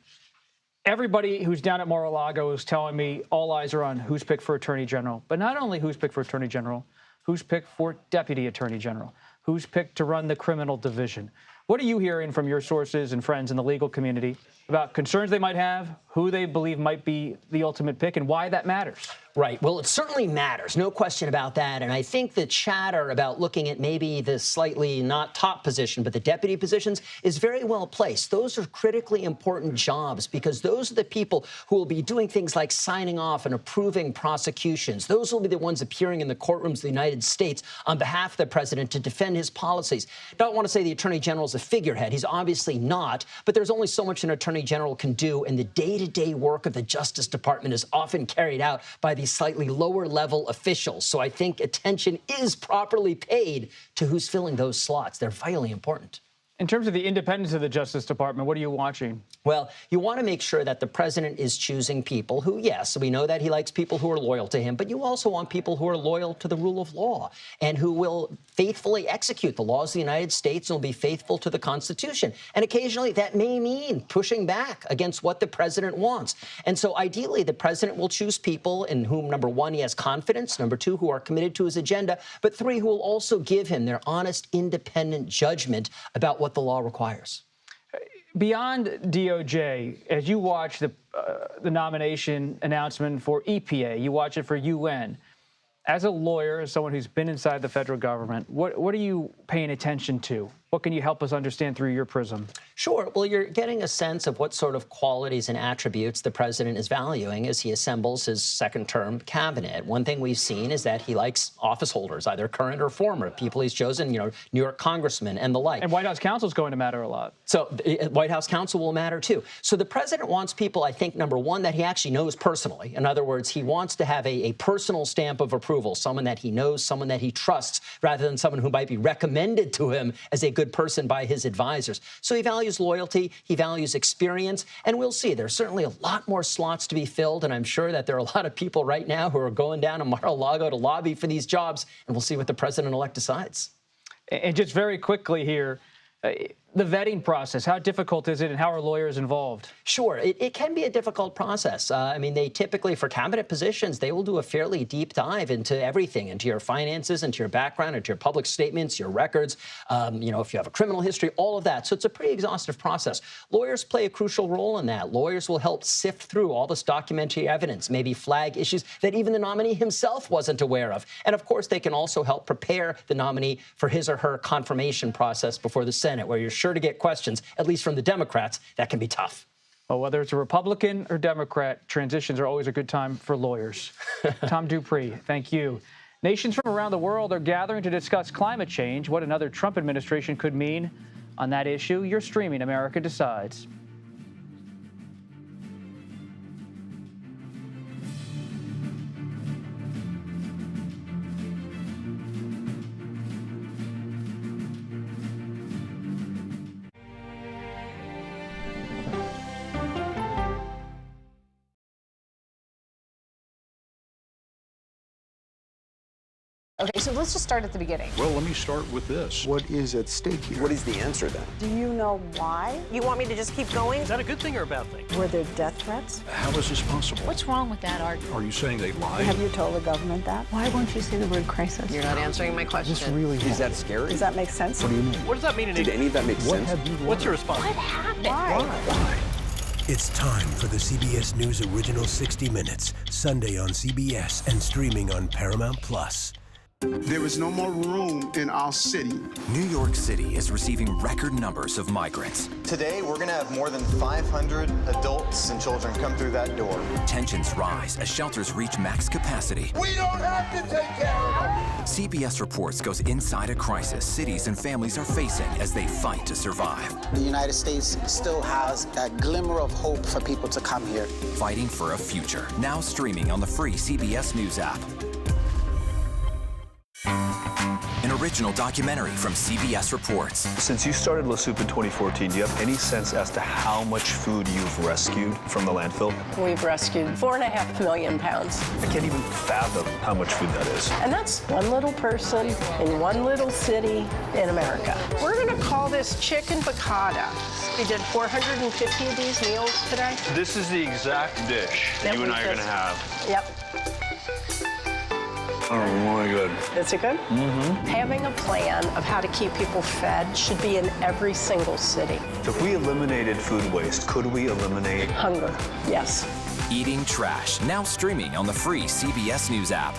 Everybody who's down at Mar-a-Lago is telling me all eyes are on who's picked for Attorney General. But not only who's picked for Attorney General, who's picked for Deputy Attorney General, who's picked to run the criminal division. What are you hearing from your sources and friends in the legal community about concerns they might have, who they believe might be the ultimate pick, and why that matters? Right. Well, it certainly matters. No question about that. And I think the chatter about looking at maybe the slightly not top position, but the deputy positions is very well placed. Those are critically important jobs because those are the people who will be doing things like signing off and approving prosecutions. Those will be the ones appearing in the courtrooms of the United States on behalf of the president to defend his policies. Don't want to say the attorney general is a figurehead. He's obviously not, but there's only so much an attorney general can do, and the day-to-day work of the Justice Department is often carried out by these slightly lower-level officials. So I think attention is properly paid to who's filling those slots. They're vitally important. In terms of the independence of the Justice Department, what are you watching? Well, you want to make sure that the president is choosing people who, yes, we know that he likes people who are loyal to him, but you also want people who are loyal to the rule of law and who will faithfully execute the laws of the United States and will be faithful to the Constitution. And occasionally that may mean pushing back against what the president wants. And so ideally, the president will choose people in whom, number one, he has confidence, number two, who are committed to his agenda, but three, who will also give him their honest, independent judgment about what the law requires. Beyond DOJ, as you watch the nomination announcement for EPA, you watch it for UN, as a lawyer, as someone who's been inside the federal government, what are you paying attention to? What can you help us understand through your prism? Sure. Well, you're getting a sense of what sort of qualities and attributes the president is valuing as he assembles his second-term cabinet. One thing we've seen is that he likes office holders, either current or former, people he's chosen, New York congressmen and the like. And White House counsel is going to matter a lot. So White House counsel will matter, too. So the president wants people, I think, number one, that he actually knows personally. In other words, he wants to have a personal stamp of approval, someone that he knows, someone that he trusts, rather than someone who might be recommended to him as a good person by his advisors. So he values loyalty, he values experience, and we'll see. There's certainly a lot more slots to be filled, and I'm sure that there are a lot of people right now who are going down to Mar-a-Lago to lobby for these jobs, and we'll see what the president-elect decides. And just very quickly here, the vetting process, how difficult is it and how are lawyers involved? Sure. It can be a difficult process. I mean, they typically, for cabinet positions, they will do a fairly deep dive into everything, into your finances, into your background, into your public statements, your records, if you have a criminal history, all of that. So it's a pretty exhaustive process. Lawyers play a crucial role in that. Lawyers will help sift through all this documentary evidence, maybe flag issues that even the nominee himself wasn't aware of. And of course, they can also help prepare the nominee for his or her confirmation process before the Senate, where you're sure to get questions, at least from the Democrats. That can be tough. Well, whether it's a Republican or Democrat, transitions are always a good time for lawyers. Tom Dupree, thank you. Nations from around the world are gathering to discuss climate change, what another Trump administration could mean on that issue. You're streaming America Decides. Okay, so let's just start at the beginning. Well, let me start with this. What is at stake here? What is the answer then? Do you know why? You want me to just keep going? Is that a good thing or a bad thing? Were there death threats? How is this possible? What's wrong with that argument? Are you saying they lied? Have you told the government that? Why won't you say the word crisis? You're not answering my question. This really is that scary? Does that make sense? What do you mean? What does that mean in English? Did any of that make sense? What's your response? What happened? Why? It's time for the CBS News Original 60 Minutes, Sunday on CBS and streaming on Paramount+. There is no more room in our city. New York City is receiving record numbers of migrants. Today, we're going to have more than 500 adults and children come through that door. Tensions rise as shelters reach max capacity. We don't have to take care of them. CBS Reports goes inside a crisis cities and families are facing as they fight to survive. The United States still has a glimmer of hope for people to come here. Fighting for a future. Now streaming on the free CBS News app. In a original documentary from CBS Reports. Since you started La Soup in 2014, do you have any sense as to how much food you've rescued from the landfill? We've rescued 4.5 million pounds. I can't even fathom how much food that is. And that's one little person in one little city in America. We're going to call this chicken piccata. We did 450 of these meals today. This is the exact dish that you and I are going to have. Yep. Oh my God. Is it good? Mm-hmm. Having a plan of how to keep people fed should be in every single city. So if we eliminated food waste, could we eliminate hunger? Yes. Eating Trash, now streaming on the free CBS News app.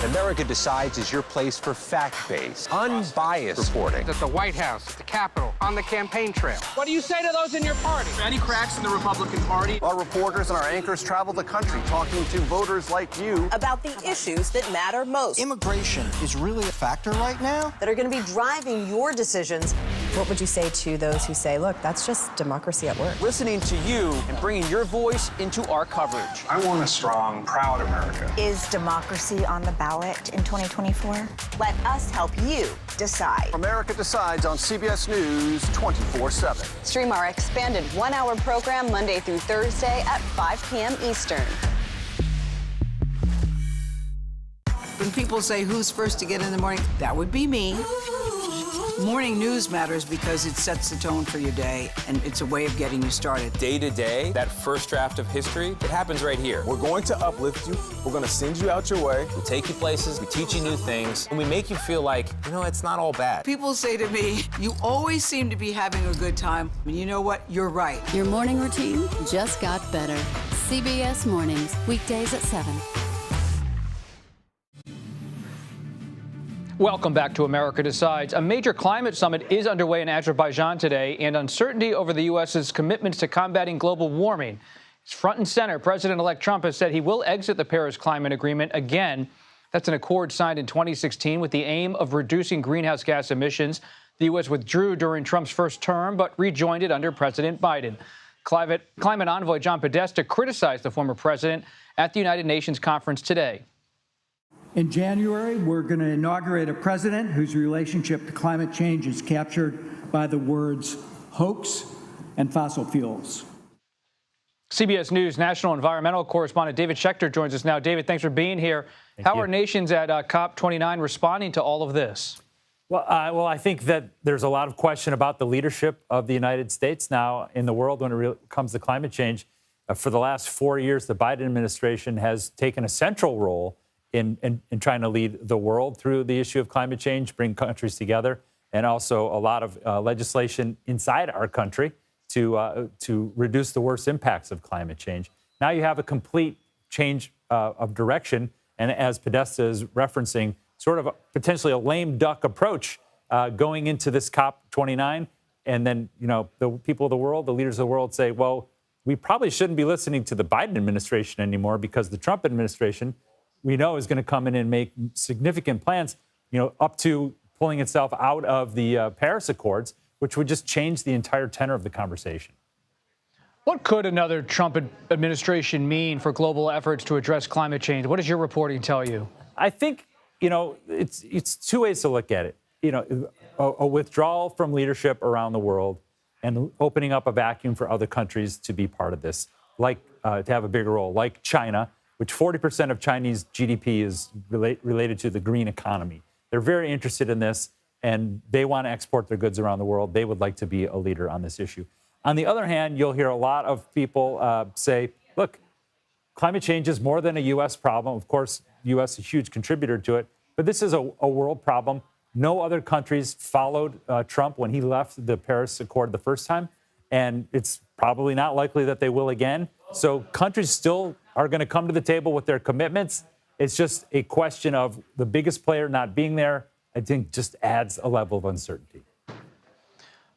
America Decides is your place for fact-based, unbiased reporting. At the White House, at the Capitol, on the campaign trail. What do you say to those in your party? Any cracks in the Republican Party? Our reporters and our anchors travel the country talking to voters like you about the issues that matter most. Immigration is really a factor right now that are going to be driving your decisions. What would you say to those who say, look, that's just democracy at work? Listening to you and bringing your voice into our coverage. I want a strong, proud America. Is democracy on the ballot in 2024? Let us help you decide. America Decides on CBS News 24/7. Stream our expanded one-hour program Monday through Thursday at 5 p.m. Eastern. When people say who's first to get in the morning, that would be me. Morning news matters because it sets the tone for your day, and it's a way of getting you started. Day to day, that first draft of history, it happens right here. We're going to uplift you. We're going to send you out your way. We take you places, we teach you new things, and we make you feel like, it's not all bad. People say to me, you always seem to be having a good time. And you know what? You're right. Your morning routine just got better. CBS Mornings, weekdays at 7. Welcome back to America Decides. A major climate summit is underway in Azerbaijan today, and uncertainty over the U.S.'s commitments to combating global warming is front and center. President-elect Trump has said he will exit the Paris Climate Agreement again. That's an accord signed in 2016 with the aim of reducing greenhouse gas emissions. The U.S. withdrew during Trump's first term, but rejoined it under President Biden. Climate envoy John Podesta criticized the former president at the United Nations conference today. In January, we're going to inaugurate a president whose relationship to climate change is captured by the words hoax and fossil fuels. CBS News national environmental correspondent David Schechter joins us now. David, thanks for being here. How are nations at COP29 responding to all of this? Well, I think that there's a lot of question about the leadership of the United States now in the world when it comes to climate change. For the last 4 years, the Biden administration has taken a central role in trying to lead the world through the issue of climate change, bring countries together, and also a lot of legislation inside our country to reduce the worst impacts of climate change. Now you have a complete change of direction, and as Podesta is referencing, sort of potentially a lame duck approach going into this COP29, and then the people of the world, the leaders of the world say, well, we probably shouldn't be listening to the Biden administration anymore because the Trump administration we know is going to come in and make significant plans, up to pulling itself out of the Paris Accords, which would just change the entire tenor of the conversation. What could another Trump administration mean for global efforts to address climate change? What does your reporting tell you? I think, it's two ways to look at it. A withdrawal from leadership around the world and opening up a vacuum for other countries to be part of this, like to have a bigger role, like China, which 40% of Chinese GDP is related to the green economy. They're very interested in this, and they want to export their goods around the world. They would like to be a leader on this issue. On the other hand, you'll hear a lot of people say, look, climate change is more than a U.S. problem. Of course, the U.S. is a huge contributor to it, but this is a world problem. No other countries followed Trump when he left the Paris Accord the first time, and it's probably not likely that they will again. So countries still are going to come to the table with their commitments. It's just a question of the biggest player not being there, I think just adds a level of uncertainty.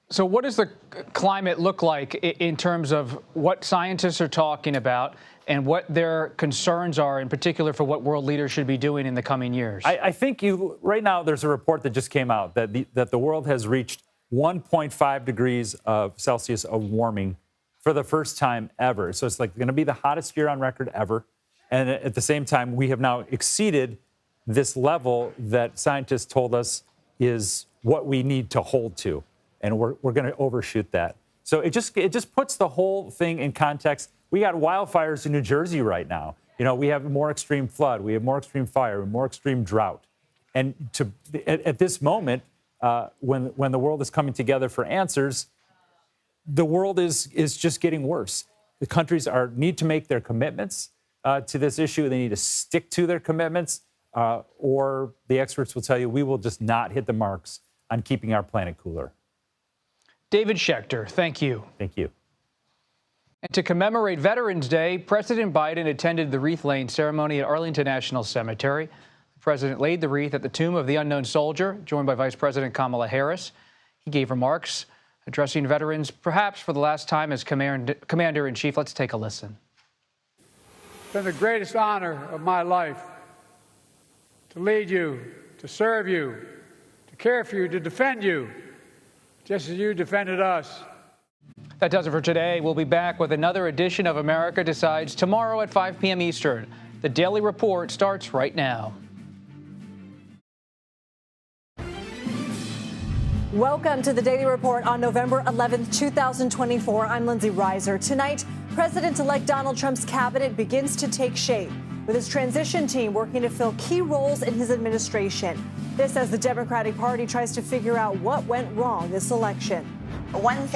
So what does the climate look like in terms of what scientists are talking about and what their concerns are, in particular for what world leaders should be doing in the coming years? I think right now there's a report that just came out that the world has reached 1.5 degrees of Celsius of warming for the first time ever. So it's going to be the hottest year on record ever. And at the same time, we have now exceeded this level that scientists told us is what we need to hold to, and we're going to overshoot that. So it just puts the whole thing in context. We got wildfires in New Jersey right now. You know, we have more extreme flood, we have more extreme fire, more extreme drought. And at this moment, when the world is coming together for answers, the world is just getting worse. The countries need to make their commitments to this issue. They need to stick to their commitments, or the experts will tell you we will just not hit the marks on keeping our planet cooler. David Schechter, thank you. Thank you. And to commemorate Veterans Day, President Biden attended the wreath-laying ceremony at Arlington National Cemetery. The president laid the wreath at the tomb of the unknown soldier, joined by Vice President Kamala Harris. He gave remarks addressing veterans, perhaps for the last time as Commander-in-Chief. Let's take a listen. It's been the greatest honor of my life to lead you, to serve you, to care for you, to defend you, just as you defended us. That does it for today. We'll be back with another edition of America Decides tomorrow at 5 p.m. Eastern. The Daily Report starts right now. Welcome to the Daily Report on November 11th, 2024. I'm Lindsay Reiser. Tonight, President-elect Donald Trump's cabinet begins to take shape, with his transition team working to fill key roles in his administration. This as the Democratic Party tries to figure out what went wrong this election. One thing